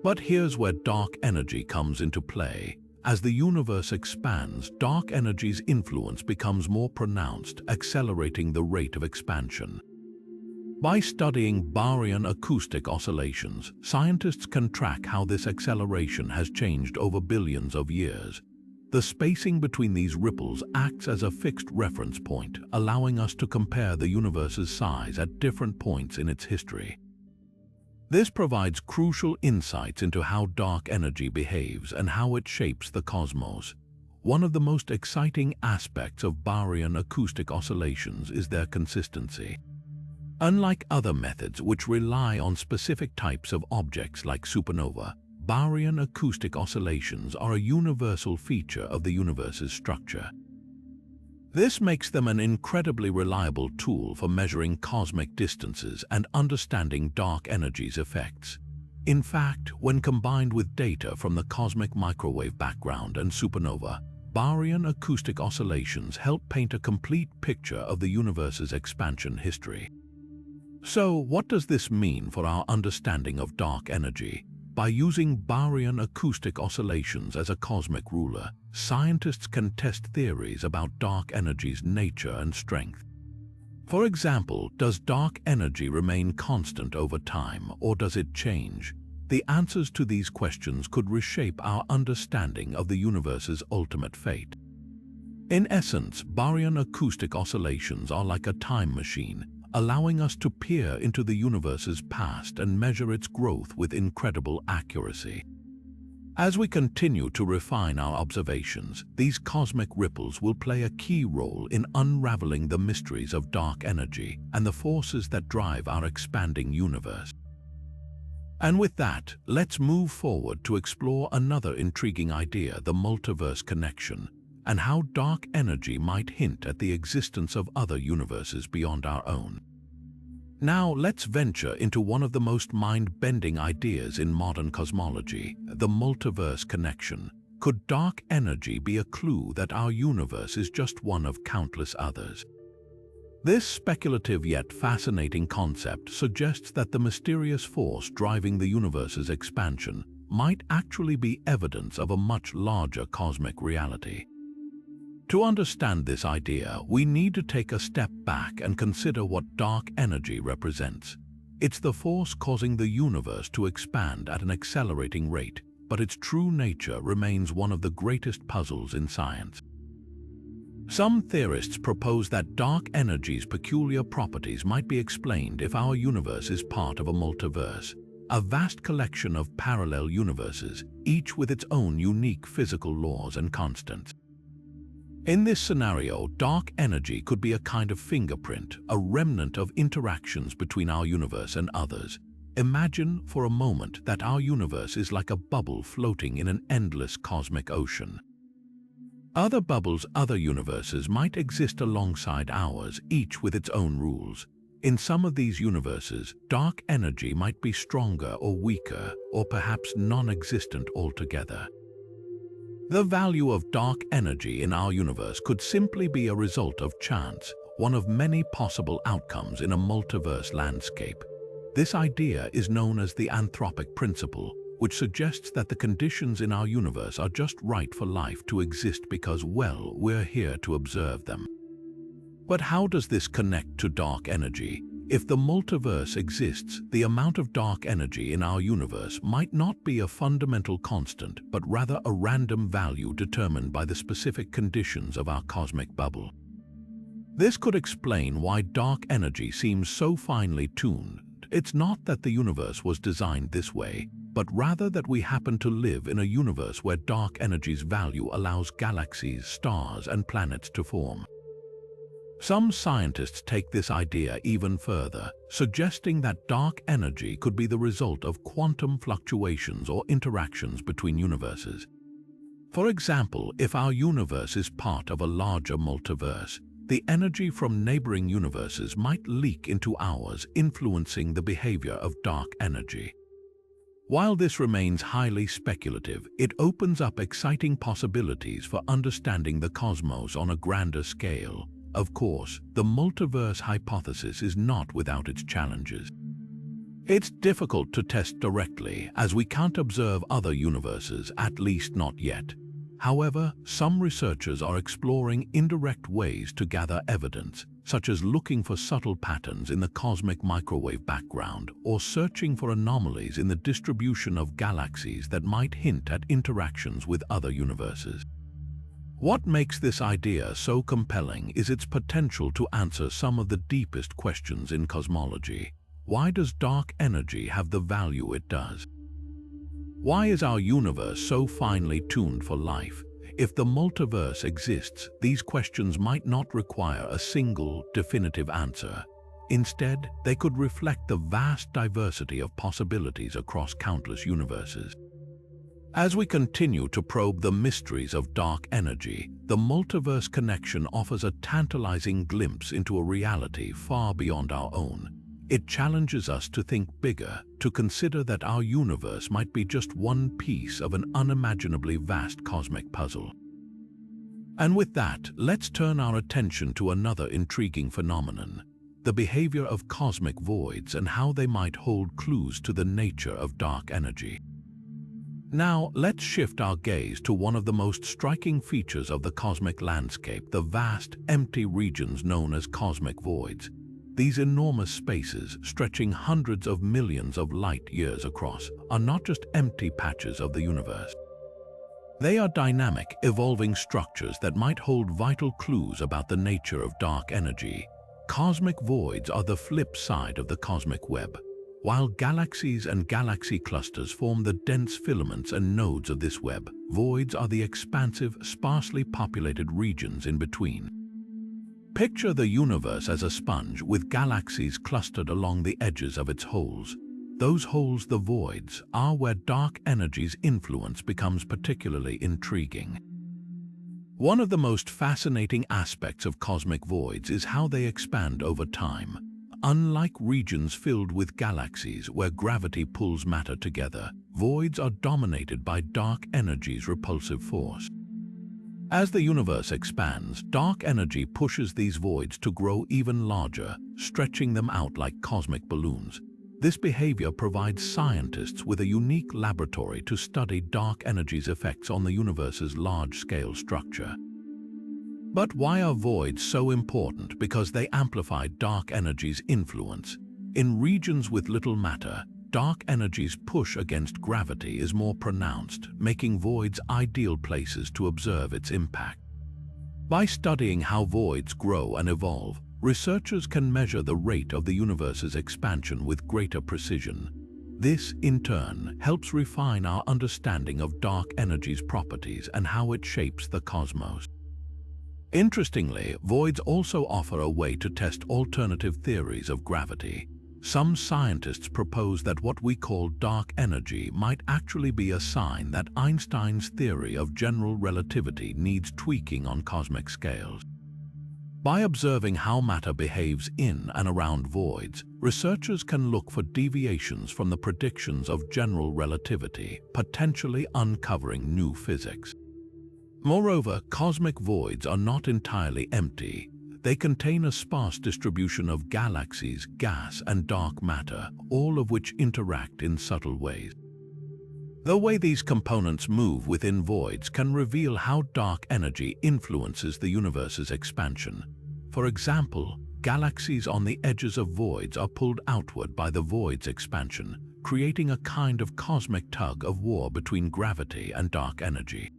But here's where dark energy comes into play. As the universe expands, dark energy's influence becomes more pronounced, accelerating the rate of expansion. By studying baryon acoustic oscillations, scientists can track how this acceleration has changed over billions of years. The spacing between these ripples acts as a fixed reference point, allowing us to compare the universe's size at different points in its history. This provides crucial insights into how dark energy behaves and how it shapes the cosmos. One of the most exciting aspects of baryon acoustic oscillations is their consistency. Unlike other methods which rely on specific types of objects like supernova, baryon acoustic oscillations are a universal feature of the universe's structure. This makes them an incredibly reliable tool for measuring cosmic distances and understanding dark energy's effects. In fact, when combined with data from the cosmic microwave background and supernova, baryon acoustic oscillations help paint a complete picture of the universe's expansion history. So, what does this mean for our understanding of dark energy? By using baryon acoustic oscillations as a cosmic ruler, scientists can test theories about dark energy's nature and strength. For example, does dark energy remain constant over time, or does it change? The answers to these questions could reshape our understanding of the universe's ultimate fate. In essence, baryon acoustic oscillations are like a time machine, allowing us to peer into the universe's past and measure its growth with incredible accuracy. As we continue to refine our observations, these cosmic ripples will play a key role in unraveling the mysteries of dark energy and the forces that drive our expanding universe. And with that, let's move forward to explore another intriguing idea, the multiverse connection, and how dark energy might hint at the existence of other universes beyond our own. Now let's venture into one of the most mind-bending ideas in modern cosmology, the multiverse connection. Could dark energy be a clue that our universe is just one of countless others? This speculative yet fascinating concept suggests that the mysterious force driving the universe's expansion might actually be evidence of a much larger cosmic reality. To understand this idea, we need to take a step back and consider what dark energy represents. It's the force causing the universe to expand at an accelerating rate, but its true nature remains one of the greatest puzzles in science. Some theorists propose that dark energy's peculiar properties might be explained if our universe is part of a multiverse, a vast collection of parallel universes, each with its own unique physical laws and constants. In this scenario, dark energy could be a kind of fingerprint, a remnant of interactions between our universe and others. Imagine for a moment that our universe is like a bubble floating in an endless cosmic ocean. Other bubbles, other universes might exist alongside ours, each with its own rules. In some of these universes, dark energy might be stronger or weaker, or perhaps non-existent altogether. The value of dark energy in our universe could simply be a result of chance, one of many possible outcomes in a multiverse landscape. This idea is known as the anthropic principle, which suggests that the conditions in our universe are just right for life to exist because, well, we're here to observe them. But how does this connect to dark energy? If the multiverse exists, the amount of dark energy in our universe might not be a fundamental constant, but rather a random value determined by the specific conditions of our cosmic bubble. This could explain why dark energy seems so finely tuned. It's not that the universe was designed this way, but rather that we happen to live in a universe where dark energy's value allows galaxies, stars, and planets to form. Some scientists take this idea even further, suggesting that dark energy could be the result of quantum fluctuations or interactions between universes. For example, if our universe is part of a larger multiverse, the energy from neighboring universes might leak into ours, influencing the behavior of dark energy. While this remains highly speculative, it opens up exciting possibilities for understanding the cosmos on a grander scale. Of course, the multiverse hypothesis is not without its challenges. It's difficult to test directly, as we can't observe other universes, at least not yet. However, some researchers are exploring indirect ways to gather evidence, such as looking for subtle patterns in the cosmic microwave background or searching for anomalies in the distribution of galaxies that might hint at interactions with other universes. What makes this idea so compelling is its potential to answer some of the deepest questions in cosmology. Why does dark energy have the value it does? Why is our universe so finely tuned for life? If the multiverse exists, these questions might not require a single, definitive answer. Instead, they could reflect the vast diversity of possibilities across countless universes. As we continue to probe the mysteries of dark energy, the multiverse connection offers a tantalizing glimpse into a reality far beyond our own. It challenges us to think bigger, to consider that our universe might be just one piece of an unimaginably vast cosmic puzzle. And with that, let's turn our attention to another intriguing phenomenon: the behavior of cosmic voids and how they might hold clues to the nature of dark energy. Now, let's shift our gaze to one of the most striking features of the cosmic landscape: the vast, empty regions known as cosmic voids. These enormous spaces, stretching hundreds of millions of light years across, are not just empty patches of the universe. They are dynamic, evolving structures that might hold vital clues about the nature of dark energy. Cosmic voids are the flip side of the cosmic web. While galaxies and galaxy clusters form the dense filaments and nodes of this web, voids are the expansive, sparsely populated regions in between. Picture the universe as a sponge with galaxies clustered along the edges of its holes. Those holes, the voids, are where dark energy's influence becomes particularly intriguing. One of the most fascinating aspects of cosmic voids is how they expand over time. Unlike regions filled with galaxies where gravity pulls matter together, voids are dominated by dark energy's repulsive force. As the universe expands, dark energy pushes these voids to grow even larger, stretching them out like cosmic balloons. This behavior provides scientists with a unique laboratory to study dark energy's effects on the universe's large-scale structure. But why are voids so important? Because they amplify dark energy's influence. In regions with little matter, dark energy's push against gravity is more pronounced, making voids ideal places to observe its impact. By studying how voids grow and evolve, researchers can measure the rate of the universe's expansion with greater precision. This, in turn, helps refine our understanding of dark energy's properties and how it shapes the cosmos. Interestingly, voids also offer a way to test alternative theories of gravity. Some scientists propose that what we call dark energy might actually be a sign that Einstein's theory of general relativity needs tweaking on cosmic scales. By observing how matter behaves in and around voids, researchers can look for deviations from the predictions of general relativity, potentially uncovering new physics. Moreover, cosmic voids are not entirely empty. They contain a sparse distribution of galaxies, gas, and dark matter, all of which interact in subtle ways. The way these components move within voids can reveal how dark energy influences the universe's expansion. For example, galaxies on the edges of voids are pulled outward by the void's expansion, creating a kind of cosmic tug-of-war between gravity and dark energy.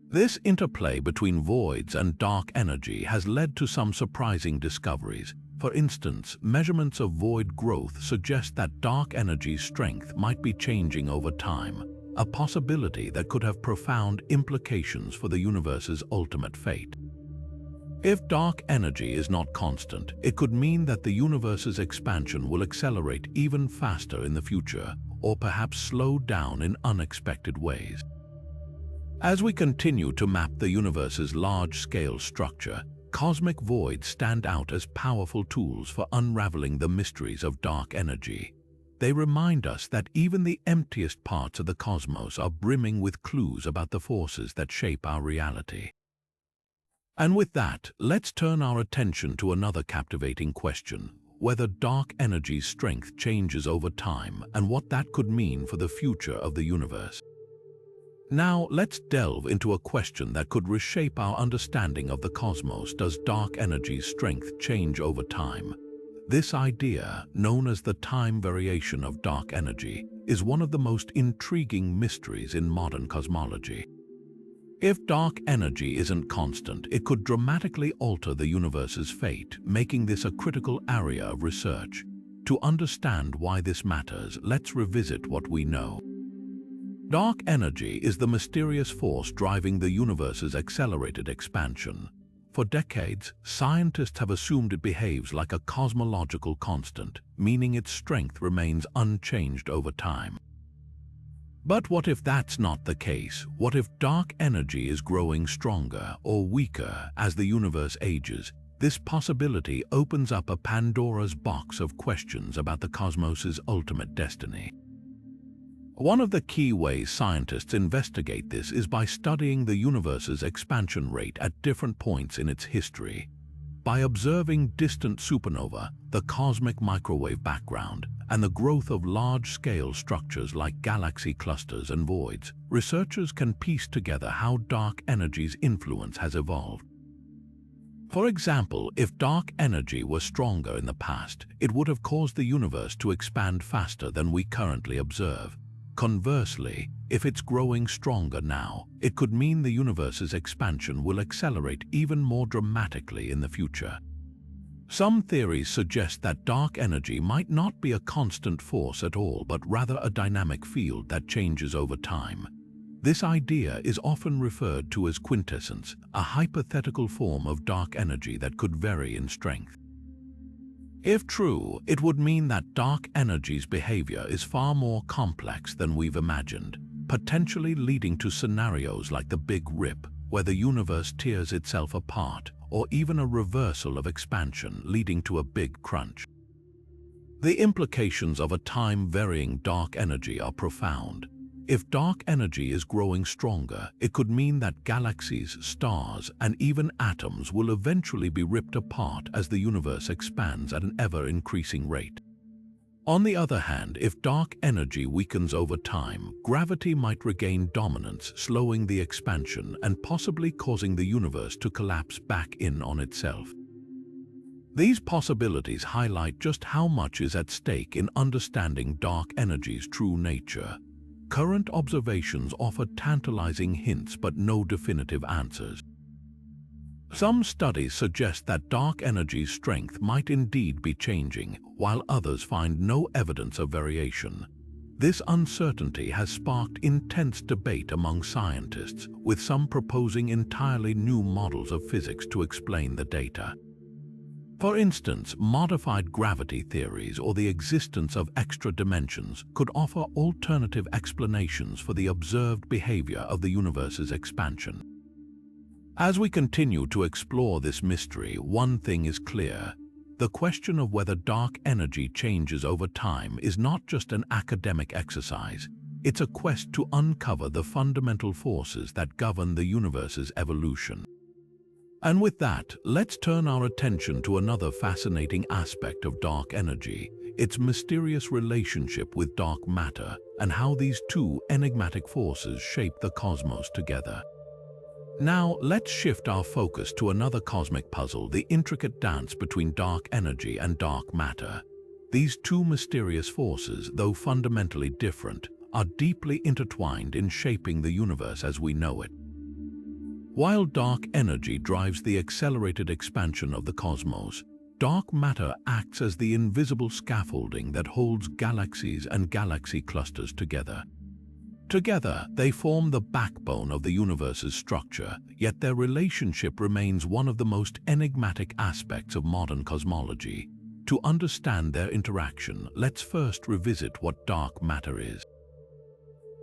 This interplay between voids and dark energy has led to some surprising discoveries. For instance, measurements of void growth suggest that dark energy's strength might be changing over time, a possibility that could have profound implications for the universe's ultimate fate. If dark energy is not constant, it could mean that the universe's expansion will accelerate even faster in the future, or perhaps slow down in unexpected ways. As we continue to map the universe's large-scale structure, cosmic voids stand out as powerful tools for unraveling the mysteries of dark energy. They remind us that even the emptiest parts of the cosmos are brimming with clues about the forces that shape our reality. And with that, let's turn our attention to another captivating question: whether dark energy's strength changes over time and what that could mean for the future of the universe. Now, let's delve into a question that could reshape our understanding of the cosmos. Does dark energy's strength change over time? This idea, known as the time variation of dark energy, is one of the most intriguing mysteries in modern cosmology. If dark energy isn't constant, it could dramatically alter the universe's fate, making this a critical area of research. To understand why this matters, let's revisit what we know. Dark energy is the mysterious force driving the universe's accelerated expansion. For decades, scientists have assumed it behaves like a cosmological constant, meaning its strength remains unchanged over time. But what if that's not the case? What if dark energy is growing stronger or weaker as the universe ages? This possibility opens up a Pandora's box of questions about the cosmos's ultimate destiny. One of the key ways scientists investigate this is by studying the universe's expansion rate at different points in its history. By observing distant supernovae, the cosmic microwave background, and the growth of large-scale structures like galaxy clusters and voids, researchers can piece together how dark energy's influence has evolved. For example, if dark energy were stronger in the past, it would have caused the universe to expand faster than we currently observe. Conversely, if it's growing stronger now, it could mean the universe's expansion will accelerate even more dramatically in the future. Some theories suggest that dark energy might not be a constant force at all, but rather a dynamic field that changes over time. This idea is often referred to as quintessence, a hypothetical form of dark energy that could vary in strength. If true, it would mean that dark energy's behavior is far more complex than we've imagined, potentially leading to scenarios like the Big Rip, where the universe tears itself apart, or even a reversal of expansion leading to a big crunch. The implications of a time-varying dark energy are profound. If dark energy is growing stronger, it could mean that galaxies, stars, and even atoms will eventually be ripped apart as the universe expands at an ever-increasing rate. On the other hand, if dark energy weakens over time, gravity might regain dominance, slowing the expansion and possibly causing the universe to collapse back in on itself. These possibilities highlight just how much is at stake in understanding dark energy's true nature. Current observations offer tantalizing hints but no definitive answers. Some studies suggest that dark energy's strength might indeed be changing, while others find no evidence of variation. This uncertainty has sparked intense debate among scientists, with some proposing entirely new models of physics to explain the data. For instance, modified gravity theories or the existence of extra dimensions could offer alternative explanations for the observed behavior of the universe's expansion. As we continue to explore this mystery, one thing is clear. The question of whether dark energy changes over time is not just an academic exercise. It's a quest to uncover the fundamental forces that govern the universe's evolution. And with that, let's turn our attention to another fascinating aspect of dark energy, its mysterious relationship with dark matter and how these two enigmatic forces shape the cosmos together. Now, let's shift our focus to another cosmic puzzle, the intricate dance between dark energy and dark matter. These two mysterious forces, though fundamentally different, are deeply intertwined in shaping the universe as we know it. While dark energy drives the accelerated expansion of the cosmos, dark matter acts as the invisible scaffolding that holds galaxies and galaxy clusters together. Together, they form the backbone of the universe's structure, yet their relationship remains one of the most enigmatic aspects of modern cosmology. To understand their interaction, let's first revisit what dark matter is.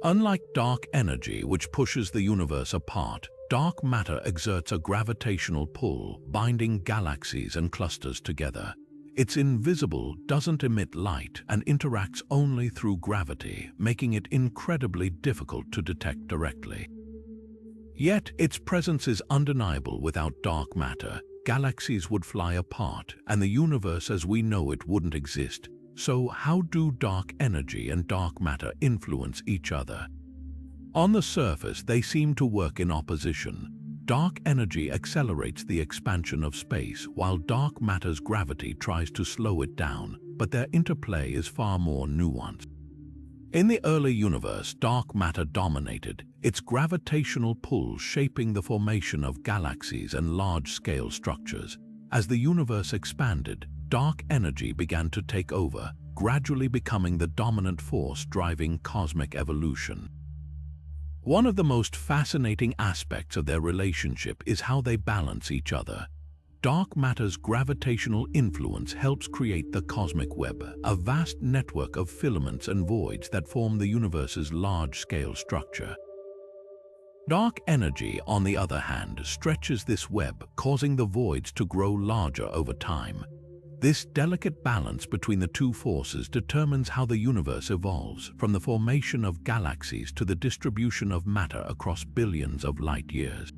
Unlike dark energy, which pushes the universe apart, dark matter exerts a gravitational pull, binding galaxies and clusters together. It's invisible, doesn't emit light, and interacts only through gravity, making it incredibly difficult to detect directly. Yet, its presence is undeniable. Without dark matter, galaxies would fly apart, and the universe as we know it wouldn't exist. So, how do dark energy and dark matter influence each other? On the surface, they seem to work in opposition. Dark energy accelerates the expansion of space, while dark matter's gravity tries to slow it down, but their interplay is far more nuanced. In the early universe, dark matter dominated, its gravitational pull shaping the formation of galaxies and large-scale structures. As the universe expanded, dark energy began to take over, gradually becoming the dominant force driving cosmic evolution. One of the most fascinating aspects of their relationship is how they balance each other. Dark matter's gravitational influence helps create the cosmic web, a vast network of filaments and voids that form the universe's large-scale structure. Dark energy, on the other hand, stretches this web, causing the voids to grow larger over time. This delicate balance between the two forces determines how the universe evolves, from the formation of galaxies to the distribution of matter across billions of light years.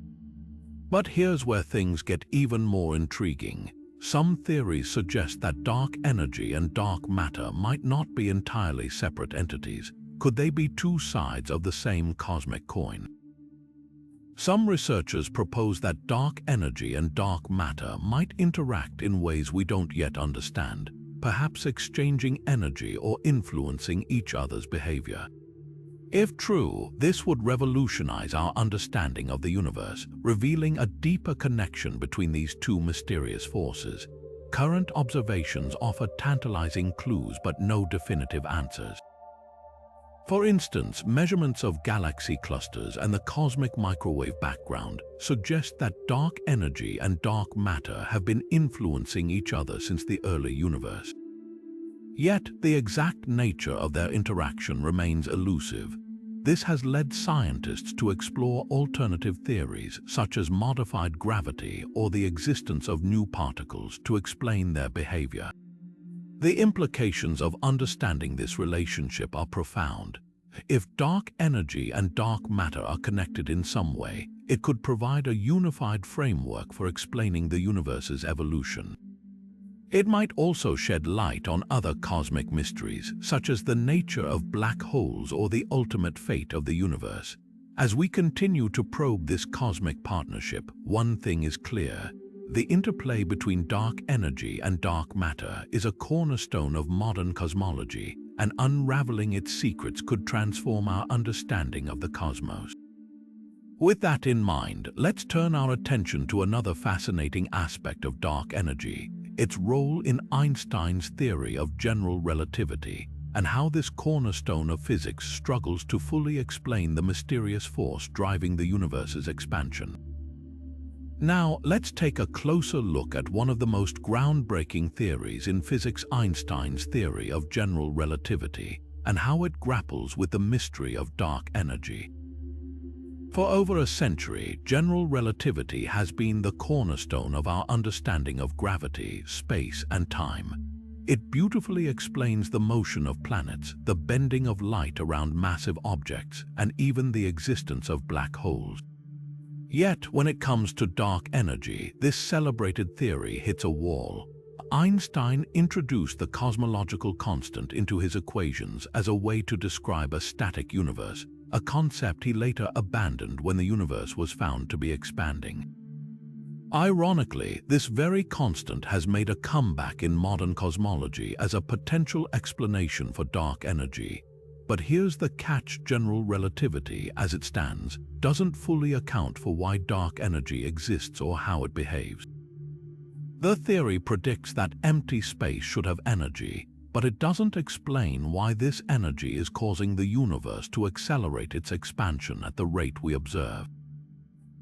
But here's where things get even more intriguing. Some theories suggest that dark energy and dark matter might not be entirely separate entities. Could they be two sides of the same cosmic coin? Some researchers propose that dark energy and dark matter might interact in ways we don't yet understand, perhaps exchanging energy or influencing each other's behavior. If true, this would revolutionize our understanding of the universe, revealing a deeper connection between these two mysterious forces. Current observations offer tantalizing clues but no definitive answers. For instance, measurements of galaxy clusters and the cosmic microwave background suggest that dark energy and dark matter have been influencing each other since the early universe. Yet, the exact nature of their interaction remains elusive. This has led scientists to explore alternative theories, such as modified gravity or the existence of new particles, to explain their behavior. The implications of understanding this relationship are profound. If dark energy and dark matter are connected in some way, it could provide a unified framework for explaining the universe's evolution. It might also shed light on other cosmic mysteries, such as the nature of black holes or the ultimate fate of the universe. As we continue to probe this cosmic partnership, one thing is clear. The interplay between dark energy and dark matter is a cornerstone of modern cosmology, and unraveling its secrets could transform our understanding of the cosmos. With that in mind, let's turn our attention to another fascinating aspect of dark energy, its role in Einstein's theory of general relativity, and how this cornerstone of physics struggles to fully explain the mysterious force driving the universe's expansion. Now, let's take a closer look at one of the most groundbreaking theories in physics, Einstein's theory of general relativity, and how it grapples with the mystery of dark energy. For over a century, general relativity has been the cornerstone of our understanding of gravity, space, and time. It beautifully explains the motion of planets, the bending of light around massive objects, and even the existence of black holes. Yet, when it comes to dark energy, this celebrated theory hits a wall. Einstein introduced the cosmological constant into his equations as a way to describe a static universe, a concept he later abandoned when the universe was found to be expanding. Ironically, this very constant has made a comeback in modern cosmology as a potential explanation for dark energy. But here's the catch: general relativity, as it stands, doesn't fully account for why dark energy exists or how it behaves. The theory predicts that empty space should have energy, but it doesn't explain why this energy is causing the universe to accelerate its expansion at the rate we observe.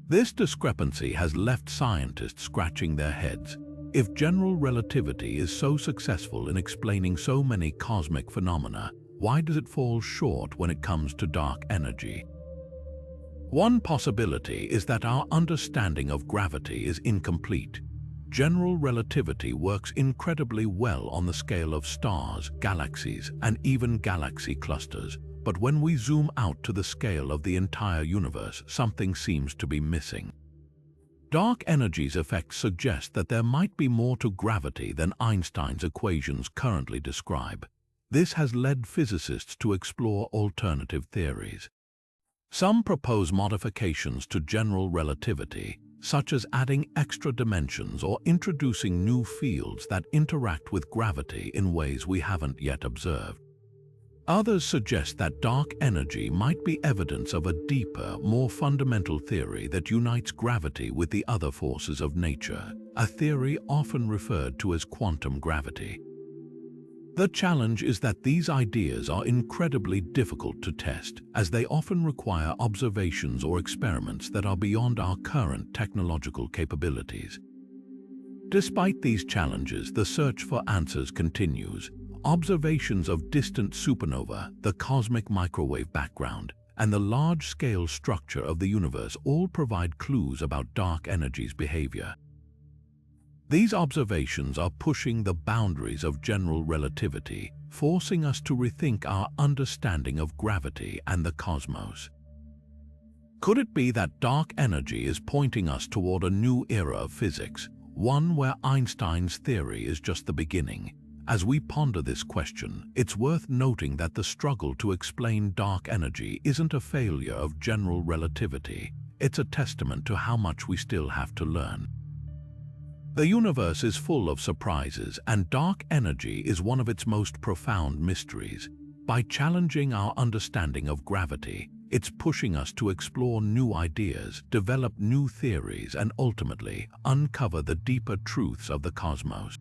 This discrepancy has left scientists scratching their heads. If general relativity is so successful in explaining so many cosmic phenomena, why does it fall short when it comes to dark energy? One possibility is that our understanding of gravity is incomplete. General relativity works incredibly well on the scale of stars, galaxies, and even galaxy clusters. But when we zoom out to the scale of the entire universe, something seems to be missing. Dark energy's effects suggest that there might be more to gravity than Einstein's equations currently describe. This has led physicists to explore alternative theories. Some propose modifications to general relativity, such as adding extra dimensions or introducing new fields that interact with gravity in ways we haven't yet observed. Others suggest that dark energy might be evidence of a deeper, more fundamental theory that unites gravity with the other forces of nature, a theory often referred to as quantum gravity. The challenge is that these ideas are incredibly difficult to test, as they often require observations or experiments that are beyond our current technological capabilities. Despite these challenges, the search for answers continues. Observations of distant supernova, the cosmic microwave background, and the large-scale structure of the universe all provide clues about dark energy's behavior. These observations are pushing the boundaries of general relativity, forcing us to rethink our understanding of gravity and the cosmos. Could it be that dark energy is pointing us toward a new era of physics, one where Einstein's theory is just the beginning? As we ponder this question, it's worth noting that the struggle to explain dark energy isn't a failure of general relativity. It's a testament to how much we still have to learn. The universe is full of surprises, and dark energy is one of its most profound mysteries. By challenging our understanding of gravity, it's pushing us to explore new ideas, develop new theories, and ultimately uncover the deeper truths of the cosmos.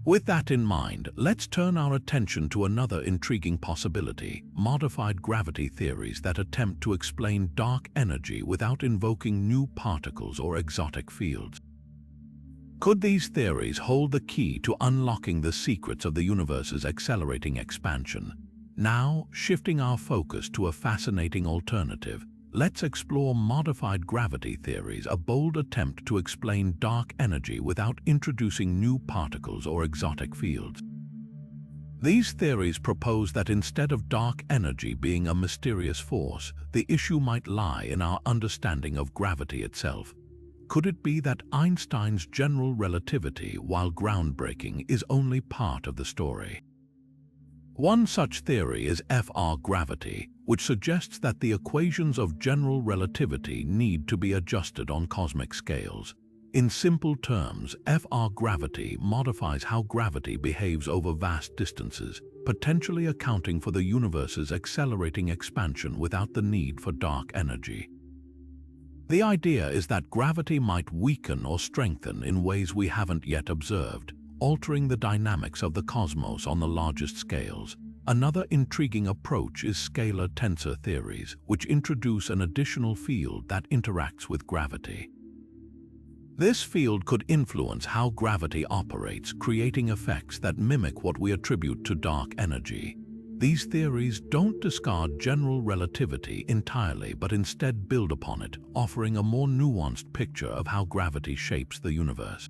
With that in mind, let's turn our attention to another intriguing possibility: modified gravity theories that attempt to explain dark energy without invoking new particles or exotic fields. Could these theories hold the key to unlocking the secrets of the universe's accelerating expansion? Now, shifting our focus to a fascinating alternative, let's explore modified gravity theories, a bold attempt to explain dark energy without introducing new particles or exotic fields. These theories propose that instead of dark energy being a mysterious force, the issue might lie in our understanding of gravity itself. Could it be that Einstein's general relativity, while groundbreaking, is only part of the story? One such theory is FR gravity, which suggests that the equations of general relativity need to be adjusted on cosmic scales. In simple terms, FR gravity modifies how gravity behaves over vast distances, potentially accounting for the universe's accelerating expansion without the need for dark energy. The idea is that gravity might weaken or strengthen in ways we haven't yet observed, altering the dynamics of the cosmos on the largest scales. Another intriguing approach is scalar tensor theories, which introduce an additional field that interacts with gravity. This field could influence how gravity operates, creating effects that mimic what we attribute to dark energy. These theories don't discard general relativity entirely, but instead build upon it, offering a more nuanced picture of how gravity shapes the universe.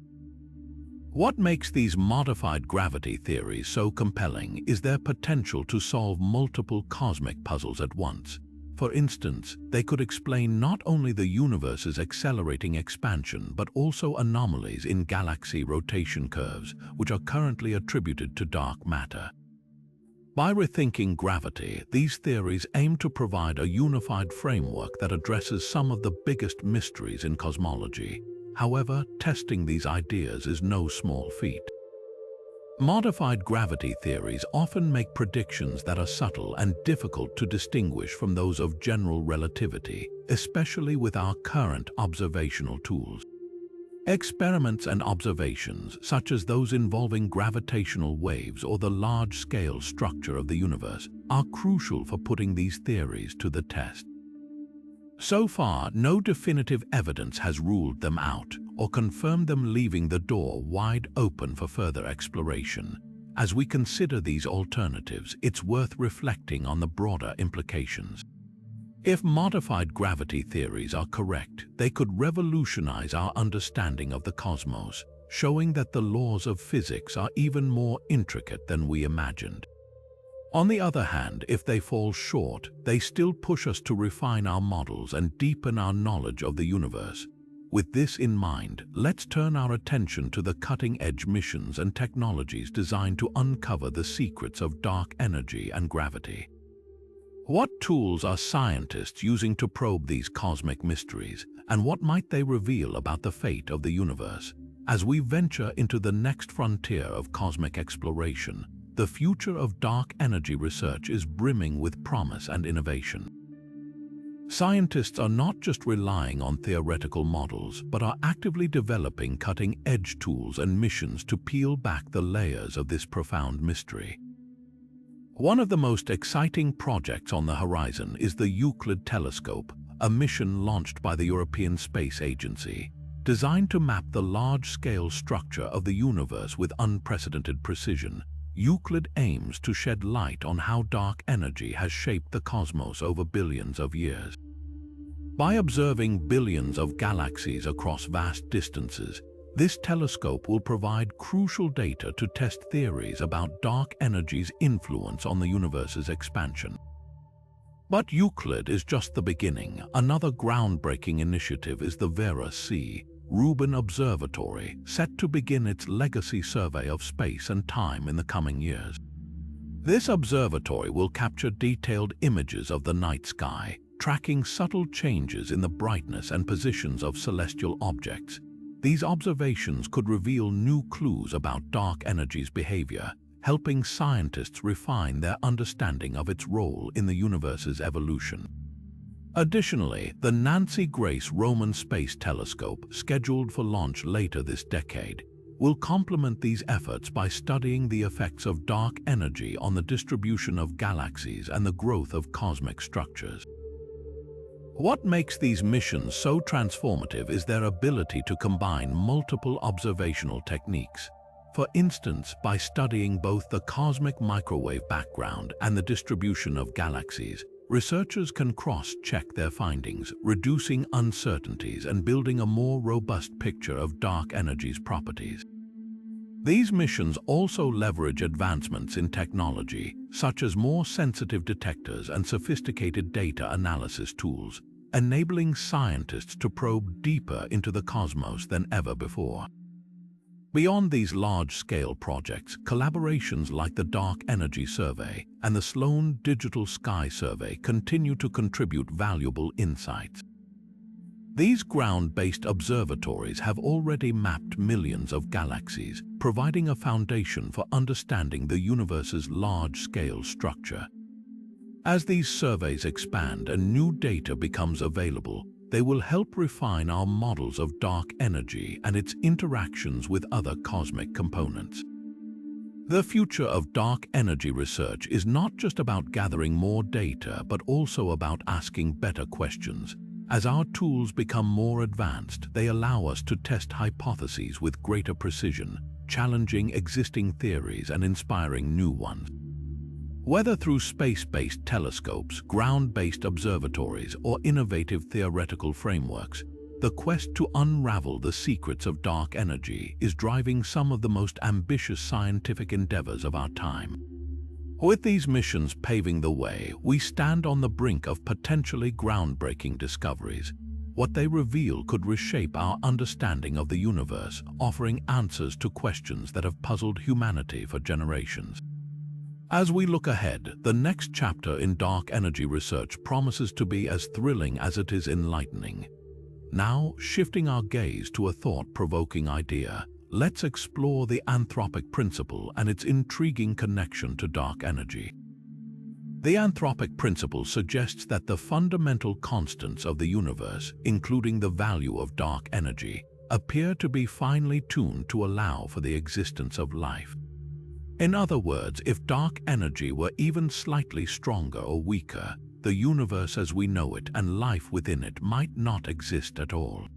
What makes these modified gravity theories so compelling is their potential to solve multiple cosmic puzzles at once. For instance, they could explain not only the universe's accelerating expansion, but also anomalies in galaxy rotation curves, which are currently attributed to dark matter. By rethinking gravity, these theories aim to provide a unified framework that addresses some of the biggest mysteries in cosmology. However, testing these ideas is no small feat. Modified gravity theories often make predictions that are subtle and difficult to distinguish from those of general relativity, especially with our current observational tools. Experiments and observations, such as those involving gravitational waves or the large-scale structure of the universe, are crucial for putting these theories to the test. So far, no definitive evidence has ruled them out or confirmed them, leaving the door wide open for further exploration. As we consider these alternatives, it's worth reflecting on the broader implications. If modified gravity theories are correct, they could revolutionize our understanding of the cosmos, showing that the laws of physics are even more intricate than we imagined. On the other hand, if they fall short, they still push us to refine our models and deepen our knowledge of the universe. With this in mind, let's turn our attention to the cutting-edge missions and technologies designed to uncover the secrets of dark energy and gravity. What tools are scientists using to probe these cosmic mysteries, and what might they reveal about the fate of the universe? As we venture into the next frontier of cosmic exploration, the future of dark energy research is brimming with promise and innovation. Scientists are not just relying on theoretical models, but are actively developing cutting-edge tools and missions to peel back the layers of this profound mystery. One of the most exciting projects on the horizon is the Euclid telescope, a mission launched by the European Space Agency. Designed to map the large-scale structure of the universe with unprecedented precision, Euclid aims to shed light on how dark energy has shaped the cosmos over billions of years. By observing billions of galaxies across vast distances, this telescope will provide crucial data to test theories about dark energy's influence on the universe's expansion. But Euclid is just the beginning. Another groundbreaking initiative is the Vera-C Rubin Observatory, set to begin its legacy survey of space and time in the coming years. This observatory will capture detailed images of the night sky, tracking subtle changes in the brightness and positions of celestial objects. These observations could reveal new clues about dark energy's behavior, helping scientists refine their understanding of its role in the universe's evolution. Additionally, the Nancy Grace Roman Space Telescope, scheduled for launch later this decade, will complement these efforts by studying the effects of dark energy on the distribution of galaxies and the growth of cosmic structures. What makes these missions so transformative is their ability to combine multiple observational techniques. For instance, by studying both the cosmic microwave background and the distribution of galaxies, researchers can cross-check their findings, reducing uncertainties and building a more robust picture of dark energy's properties. These missions also leverage advancements in technology, such as more sensitive detectors and sophisticated data analysis tools, enabling scientists to probe deeper into the cosmos than ever before. Beyond these large-scale projects, collaborations like the Dark Energy Survey and the Sloan Digital Sky Survey continue to contribute valuable insights. These ground-based observatories have already mapped millions of galaxies, providing a foundation for understanding the universe's large-scale structure. As these surveys expand and new data becomes available, they will help refine our models of dark energy and its interactions with other cosmic components. The future of dark energy research is not just about gathering more data, but also about asking better questions. As our tools become more advanced, they allow us to test hypotheses with greater precision, challenging existing theories and inspiring new ones. Whether through space-based telescopes, ground-based observatories, or innovative theoretical frameworks, the quest to unravel the secrets of dark energy is driving some of the most ambitious scientific endeavors of our time. With these missions paving the way, we stand on the brink of potentially groundbreaking discoveries. What they reveal could reshape our understanding of the universe, offering answers to questions that have puzzled humanity for generations. As we look ahead, the next chapter in dark energy research promises to be as thrilling as it is enlightening. Now, shifting our gaze to a thought-provoking idea, let's explore the anthropic principle and its intriguing connection to dark energy. The anthropic principle suggests that the fundamental constants of the universe, including the value of dark energy, appear to be finely tuned to allow for the existence of life. In other words, if dark energy were even slightly stronger or weaker, the universe as we know it and life within it might not exist at all.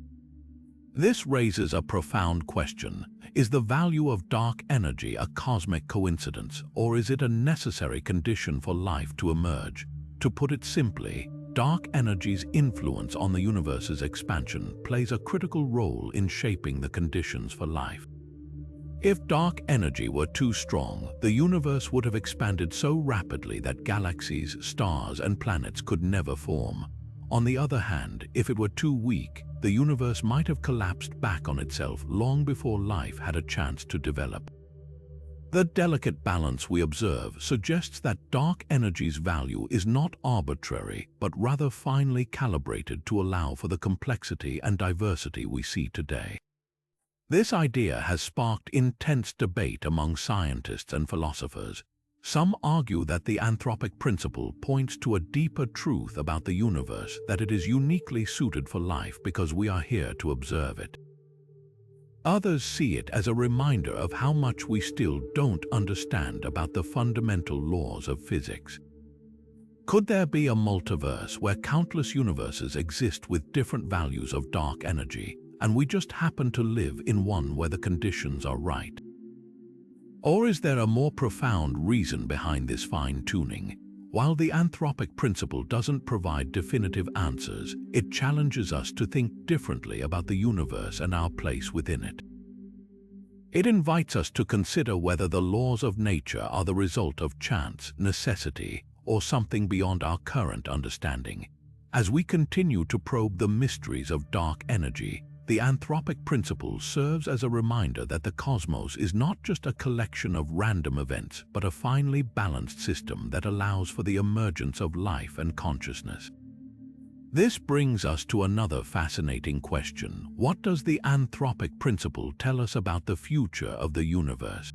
This raises a profound question. Is the value of dark energy a cosmic coincidence, or is it a necessary condition for life to emerge? To put it simply, dark energy's influence on the universe's expansion plays a critical role in shaping the conditions for life. If dark energy were too strong, the universe would have expanded so rapidly that galaxies, stars, and planets could never form. On the other hand, if it were too weak, the universe might have collapsed back on itself long before life had a chance to develop. The delicate balance we observe suggests that dark energy's value is not arbitrary, but rather finely calibrated to allow for the complexity and diversity we see today. This idea has sparked intense debate among scientists and philosophers. Some argue that the anthropic principle points to a deeper truth about the universe, that it is uniquely suited for life because we are here to observe it. Others see it as a reminder of how much we still don't understand about the fundamental laws of physics. Could there be a multiverse where countless universes exist with different values of dark energy, and we just happen to live in one where the conditions are right? Or is there a more profound reason behind this fine-tuning? While the anthropic principle doesn't provide definitive answers, it challenges us to think differently about the universe and our place within it. It invites us to consider whether the laws of nature are the result of chance, necessity, or something beyond our current understanding. As we continue to probe the mysteries of dark energy, the anthropic principle serves as a reminder that the cosmos is not just a collection of random events, but a finely balanced system that allows for the emergence of life and consciousness. This brings us to another fascinating question. What does the anthropic principle tell us about the future of the universe?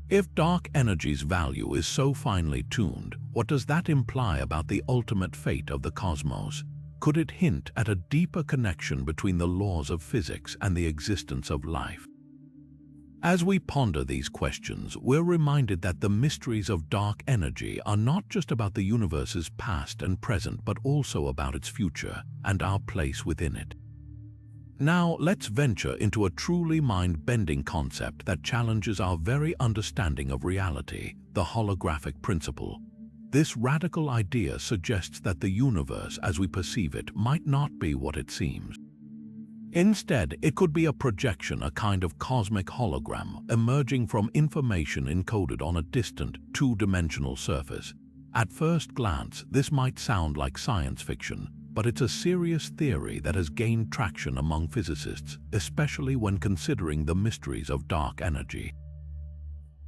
If dark energy's value is so finely tuned, what does that imply about the ultimate fate of the cosmos? Could it hint at a deeper connection between the laws of physics and the existence of life? As we ponder these questions, we're reminded that the mysteries of dark energy are not just about the universe's past and present, but also about its future and our place within it. Now, let's venture into a truly mind-bending concept that challenges our very understanding of reality, the holographic principle. This radical idea suggests that the universe as we perceive it might not be what it seems. Instead, it could be a projection, a kind of cosmic hologram emerging from information encoded on a distant, two-dimensional surface. At first glance, this might sound like science fiction, but it's a serious theory that has gained traction among physicists, especially when considering the mysteries of dark energy.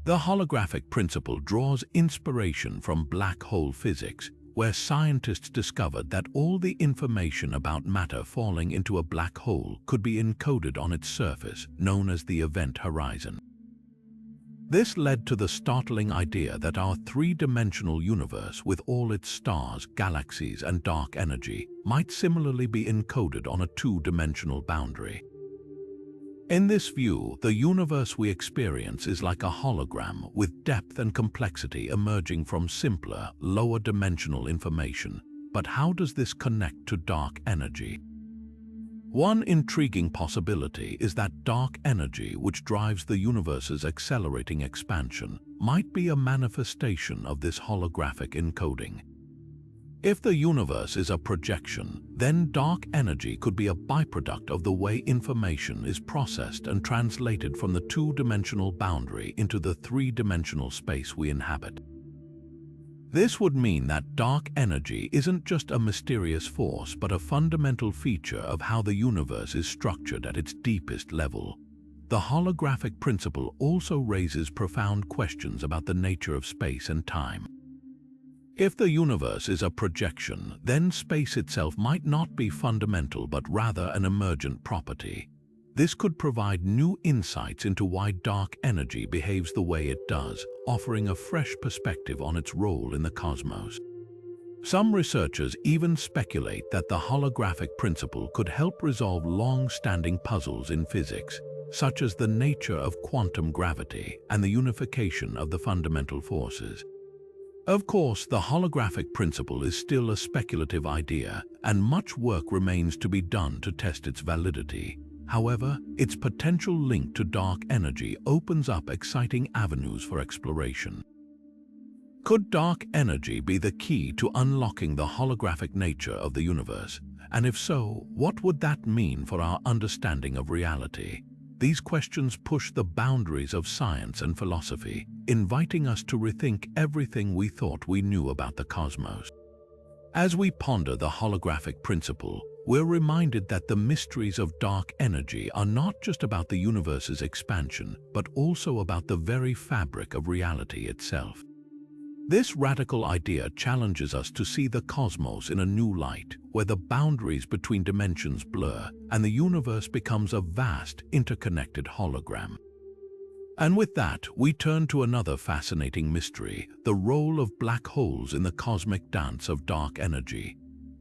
The holographic principle draws inspiration from black hole physics, where scientists discovered that all the information about matter falling into a black hole could be encoded on its surface, known as the event horizon. This led to the startling idea that our three-dimensional universe, with all its stars, galaxies, and dark energy, might similarly be encoded on a two-dimensional boundary. In this view, the universe we experience is like a hologram, with depth and complexity emerging from simpler, lower-dimensional information. But how does this connect to dark energy? One intriguing possibility is that dark energy, which drives the universe's accelerating expansion, might be a manifestation of this holographic encoding. If the universe is a projection, then dark energy could be a byproduct of the way information is processed and translated from the two-dimensional boundary into the three-dimensional space we inhabit. This would mean that dark energy isn't just a mysterious force, but a fundamental feature of how the universe is structured at its deepest level. the holographic principle also raises profound questions about the nature of space and time. If the universe is a projection, then space itself might not be fundamental but rather an emergent property. This could provide new insights into why dark energy behaves the way it does, offering a fresh perspective on its role in the cosmos. Some researchers even speculate that the holographic principle could help resolve long-standing puzzles in physics, such as the nature of quantum gravity and the unification of the fundamental forces. Of course, the holographic principle is still a speculative idea, and much work remains to be done to test its validity. However, its potential link to dark energy opens up exciting avenues for exploration. Could dark energy be the key to unlocking the holographic nature of the universe? And if so, what would that mean for our understanding of reality? These questions push the boundaries of science and philosophy, inviting us to rethink everything we thought we knew about the cosmos. As we ponder the holographic principle, we're reminded that the mysteries of dark energy are not just about the universe's expansion, but also about the very fabric of reality itself. This radical idea challenges us to see the cosmos in a new light, where the boundaries between dimensions blur and the universe becomes a vast, interconnected hologram. And with that, we turn to another fascinating mystery, the role of black holes in the cosmic dance of dark energy.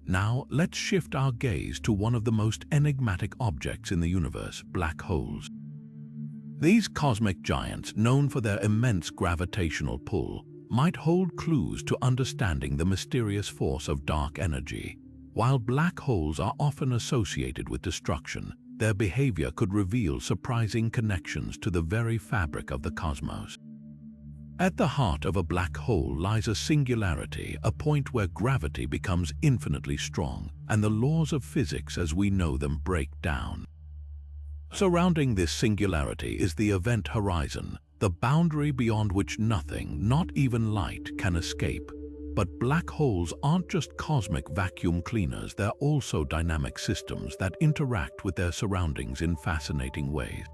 Now, let's shift our gaze to one of the most enigmatic objects in the universe, black holes. These cosmic giants, known for their immense gravitational pull, might hold clues to understanding the mysterious force of dark energy. While black holes are often associated with destruction, their behavior could reveal surprising connections to the very fabric of the cosmos. At the heart of a black hole lies a singularity, a point where gravity becomes infinitely strong, and the laws of physics as we know them break down. Surrounding this singularity is the event horizon, the boundary beyond which nothing, not even light, can escape. But black holes aren't just cosmic vacuum cleaners, they're also dynamic systems that interact with their surroundings in fascinating ways.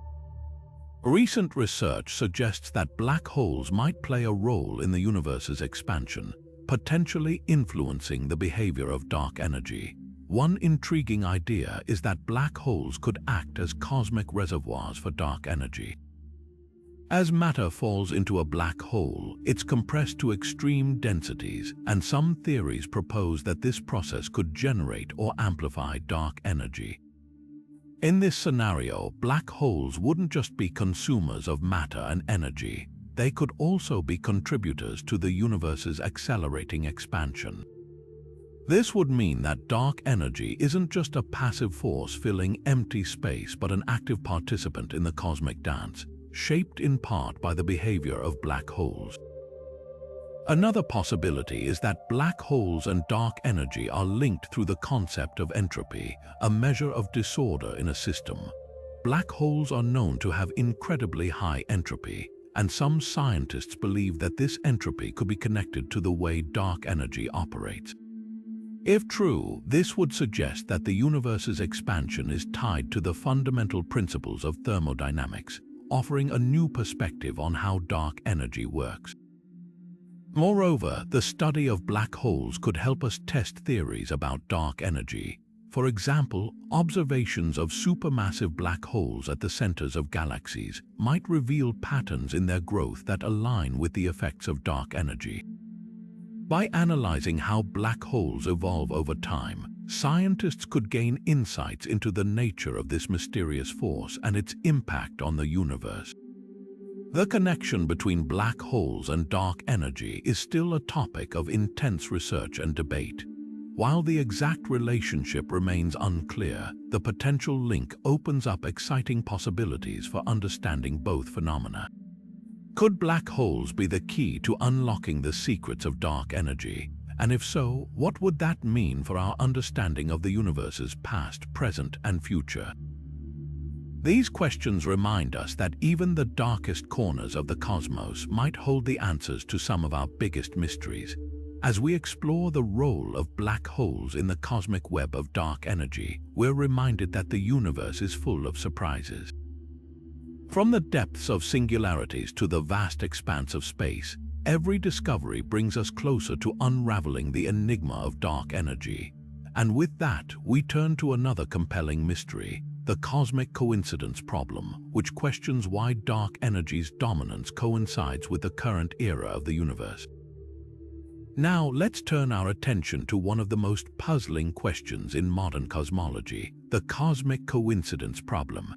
Recent research suggests that black holes might play a role in the universe's expansion, potentially influencing the behavior of dark energy. One intriguing idea is that black holes could act as cosmic reservoirs for dark energy. As matter falls into a black hole, it's compressed to extreme densities, and some theories propose that this process could generate or amplify dark energy. In this scenario, black holes wouldn't just be consumers of matter and energy, they could also be contributors to the universe's accelerating expansion. This would mean that dark energy isn't just a passive force filling empty space but an active participant in the cosmic dance, shaped in part by the behavior of black holes. Another possibility is that black holes and dark energy are linked through the concept of entropy, a measure of disorder in a system. Black holes are known to have incredibly high entropy, and some scientists believe that this entropy could be connected to the way dark energy operates. If true, this would suggest that the universe's expansion is tied to the fundamental principles of thermodynamics, offering a new perspective on how dark energy works. Moreover, the study of black holes could help us test theories about dark energy. For example, observations of supermassive black holes at the centers of galaxies might reveal patterns in their growth that align with the effects of dark energy. By analyzing how black holes evolve over time, scientists could gain insights into the nature of this mysterious force and its impact on the universe. The connection between black holes and dark energy is still a topic of intense research and debate. While the exact relationship remains unclear, the potential link opens up exciting possibilities for understanding both phenomena. Could black holes be the key to unlocking the secrets of dark energy? And if so, what would that mean for our understanding of the universe's past, present, and future? These questions remind us that even the darkest corners of the cosmos might hold the answers to some of our biggest mysteries. As we explore the role of black holes in the cosmic web of dark energy, we're reminded that the universe is full of surprises. From the depths of singularities to the vast expanse of space, every discovery brings us closer to unraveling the enigma of dark energy. And with that, we turn to another compelling mystery, the cosmic coincidence problem, which questions why dark energy's dominance coincides with the current era of the universe. Now, let's turn our attention to one of the most puzzling questions in modern cosmology, the cosmic coincidence problem.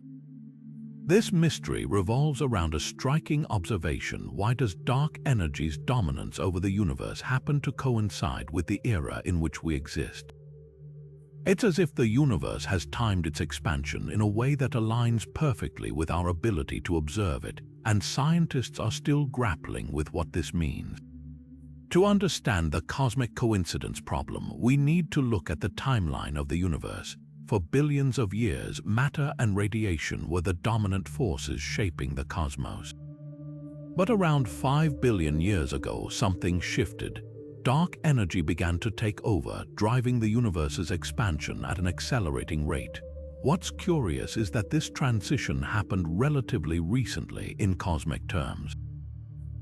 This mystery revolves around a striking observation: why does dark energy's dominance over the universe happen to coincide with the era in which we exist? It's as if the universe has timed its expansion in a way that aligns perfectly with our ability to observe it, and scientists are still grappling with what this means. To understand the cosmic coincidence problem, we need to look at the timeline of the universe. For billions of years, matter and radiation were the dominant forces shaping the cosmos. But around 5 billion years ago, something shifted. Dark energy began to take over, driving the universe's expansion at an accelerating rate. What's curious is that this transition happened relatively recently in cosmic terms.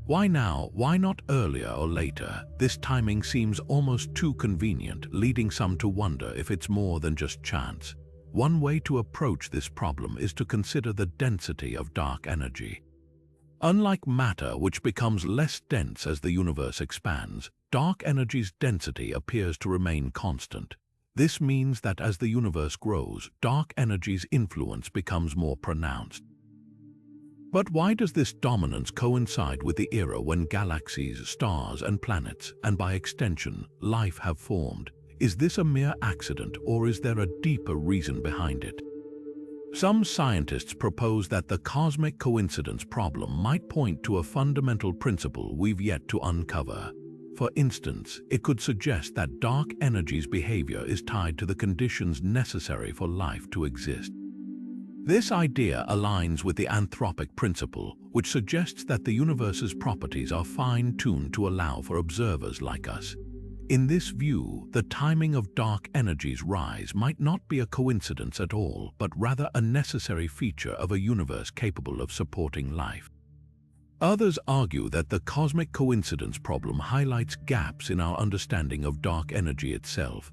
Why now? Why not earlier or later? This timing seems almost too convenient, leading some to wonder if it's more than just chance. One way to approach this problem is to consider the density of dark energy. Unlike matter, which becomes less dense as the universe expands, dark energy's density appears to remain constant. This means that as the universe grows, dark energy's influence becomes more pronounced. But why does this dominance coincide with the era when galaxies, stars, and planets, and by extension, life have formed? Is this a mere accident, or is there a deeper reason behind it? Some scientists propose that the cosmic coincidence problem might point to a fundamental principle we've yet to uncover. For instance, it could suggest that dark energy's behavior is tied to the conditions necessary for life to exist. This idea aligns with the anthropic principle, which suggests that the universe's properties are fine-tuned to allow for observers like us. In this view, the timing of dark energy's rise might not be a coincidence at all, but rather a necessary feature of a universe capable of supporting life. Others argue that the cosmic coincidence problem highlights gaps in our understanding of dark energy itself.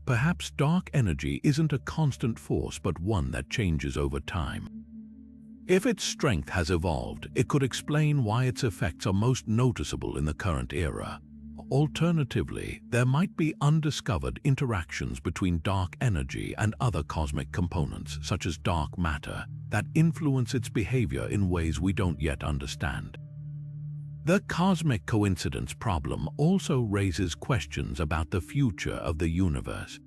Perhaps dark energy isn't a constant force, but one that changes over time. If its strength has evolved, it could explain why its effects are most noticeable in the current era. Alternatively, there might be undiscovered interactions between dark energy and other cosmic components, such as dark matter, that influence its behavior in ways we don't yet understand. The cosmic coincidence problem also raises questions about the future of the universe.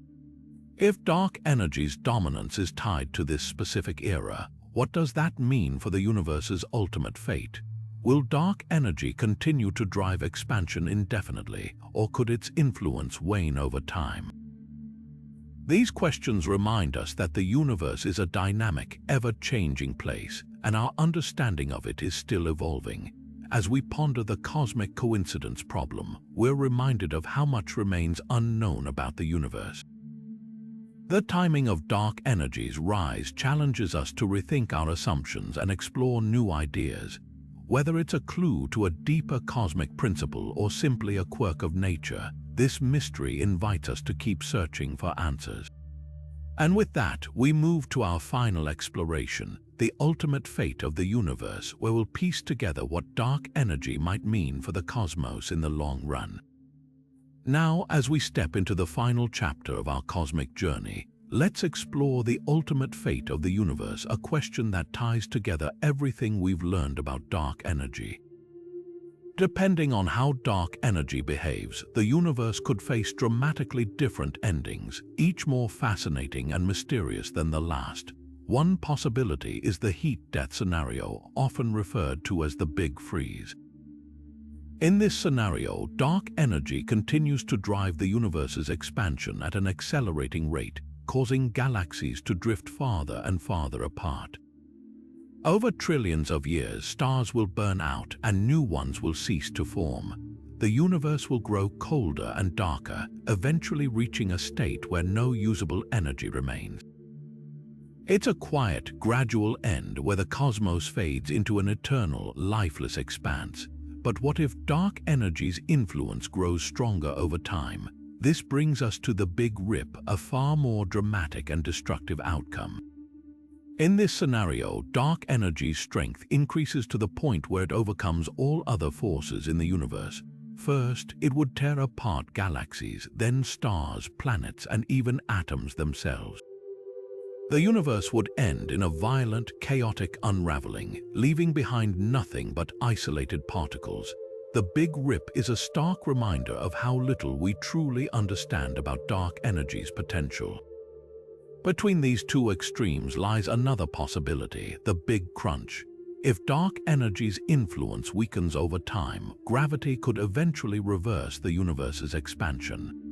If dark energy's dominance is tied to this specific era, what does that mean for the universe's ultimate fate? Will dark energy continue to drive expansion indefinitely, or could its influence wane over time? These questions remind us that the universe is a dynamic, ever-changing place, and our understanding of it is still evolving. As we ponder the cosmic coincidence problem, we're reminded of how much remains unknown about the universe. The timing of dark energy's rise challenges us to rethink our assumptions and explore new ideas. Whether it's a clue to a deeper cosmic principle or simply a quirk of nature, this mystery invites us to keep searching for answers. And with that, we move to our final exploration, the ultimate fate of the universe, where we'll piece together what dark energy might mean for the cosmos in the long run. Now, as we step into the final chapter of our cosmic journey, let's explore the ultimate fate of the universe, a question that ties together everything we've learned about dark energy. Depending on how dark energy behaves, the universe could face dramatically different endings, each more fascinating and mysterious than the last. One possibility is the heat death scenario, often referred to as the Big Freeze. In this scenario, dark energy continues to drive the universe's expansion at an accelerating rate, causing galaxies to drift farther and farther apart. Over trillions of years, stars will burn out and new ones will cease to form. The universe will grow colder and darker, eventually reaching a state where no usable energy remains. It's a quiet, gradual end where the cosmos fades into an eternal, lifeless expanse. But what if dark energy's influence grows stronger over time? This brings us to the Big Rip, a far more dramatic and destructive outcome. In this scenario, dark energy's strength increases to the point where it overcomes all other forces in the universe. First, it would tear apart galaxies, then stars, planets, and even atoms themselves. The universe would end in a violent, chaotic unraveling, leaving behind nothing but isolated particles. The Big Rip is a stark reminder of how little we truly understand about dark energy's potential. Between these two extremes lies another possibility, the Big Crunch. If dark energy's influence weakens over time, gravity could eventually reverse the universe's expansion.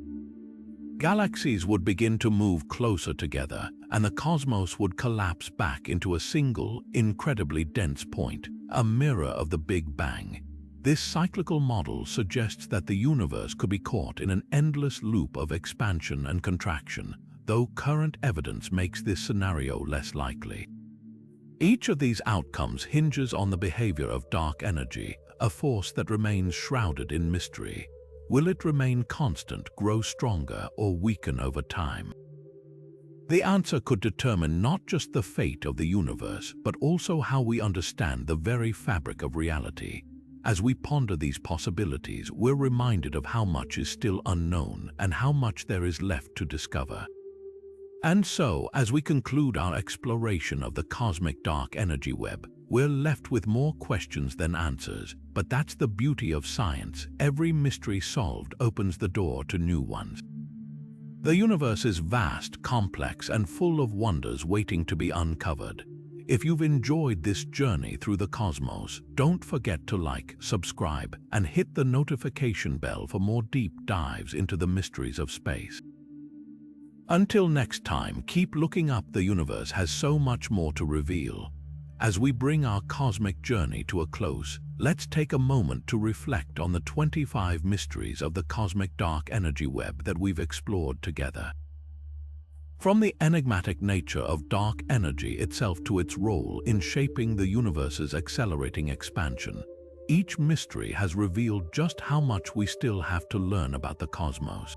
Galaxies would begin to move closer together, and the cosmos would collapse back into a single, incredibly dense point, a mirror of the Big Bang. This cyclical model suggests that the universe could be caught in an endless loop of expansion and contraction, though current evidence makes this scenario less likely. Each of these outcomes hinges on the behavior of dark energy, a force that remains shrouded in mystery. Will it remain constant, grow stronger, or weaken over time? The answer could determine not just the fate of the universe, but also how we understand the very fabric of reality. As we ponder these possibilities, we're reminded of how much is still unknown and how much there is left to discover. And so, as we conclude our exploration of the cosmic dark energy web, we're left with more questions than answers. But that's the beauty of science. Every mystery solved opens the door to new ones. The universe is vast, complex, and full of wonders waiting to be uncovered. If you've enjoyed this journey through the cosmos, don't forget to like, subscribe, and hit the notification bell for more deep dives into the mysteries of space. Until next time, keep looking up. The universe has so much more to reveal. As we bring our cosmic journey to a close, let's take a moment to reflect on the 25 mysteries of the cosmic dark energy web that we've explored together. From the enigmatic nature of dark energy itself to its role in shaping the universe's accelerating expansion, each mystery has revealed just how much we still have to learn about the cosmos.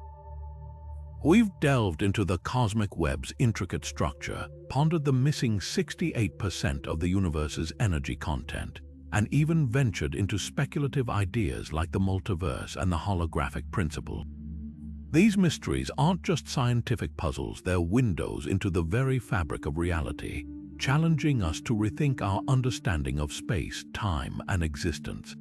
We've delved into the cosmic web's intricate structure, pondered the missing 68% of the universe's energy content, and even ventured into speculative ideas like the multiverse and the holographic principle. These mysteries aren't just scientific puzzles, they're windows into the very fabric of reality, challenging us to rethink our understanding of space, time, and existence.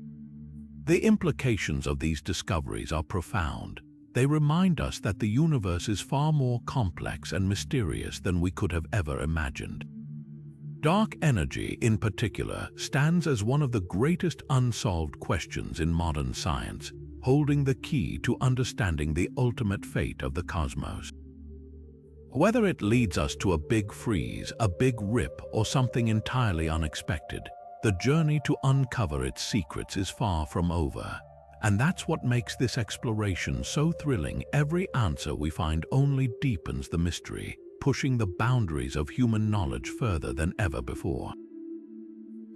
The implications of these discoveries are profound. They remind us that the universe is far more complex and mysterious than we could have ever imagined. Dark energy, in particular, stands as one of the greatest unsolved questions in modern science, holding the key to understanding the ultimate fate of the cosmos. Whether it leads us to a big freeze, a big rip, or something entirely unexpected, the journey to uncover its secrets is far from over. And that's what makes this exploration so thrilling. Every answer we find only deepens the mystery, pushing the boundaries of human knowledge further than ever before.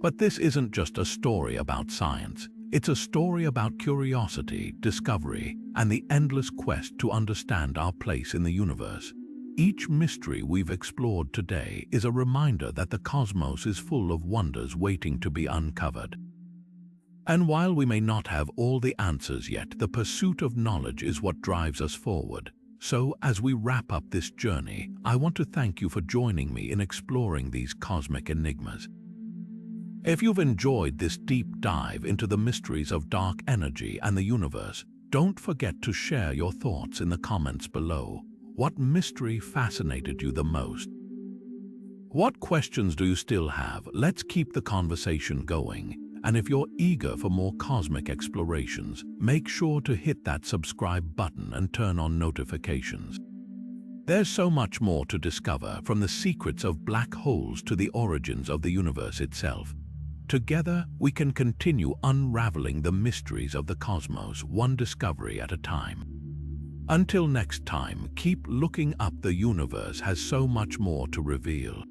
But this isn't just a story about science. It's a story about curiosity, discovery, and the endless quest to understand our place in the universe. Each mystery we've explored today is a reminder that the cosmos is full of wonders waiting to be uncovered. And while we may not have all the answers yet, the pursuit of knowledge is what drives us forward. So, as we wrap up this journey, I want to thank you for joining me in exploring these cosmic enigmas. If you've enjoyed this deep dive into the mysteries of dark energy and the universe, don't forget to share your thoughts in the comments below. What mystery fascinated you the most? What questions do you still have? Let's keep the conversation going. And if you're eager for more cosmic explorations, make sure to hit that subscribe button and turn on notifications. There's so much more to discover, from the secrets of black holes to the origins of the universe itself. Together, we can continue unraveling the mysteries of the cosmos, one discovery at a time. Until next time, keep looking up. The universe has so much more to reveal.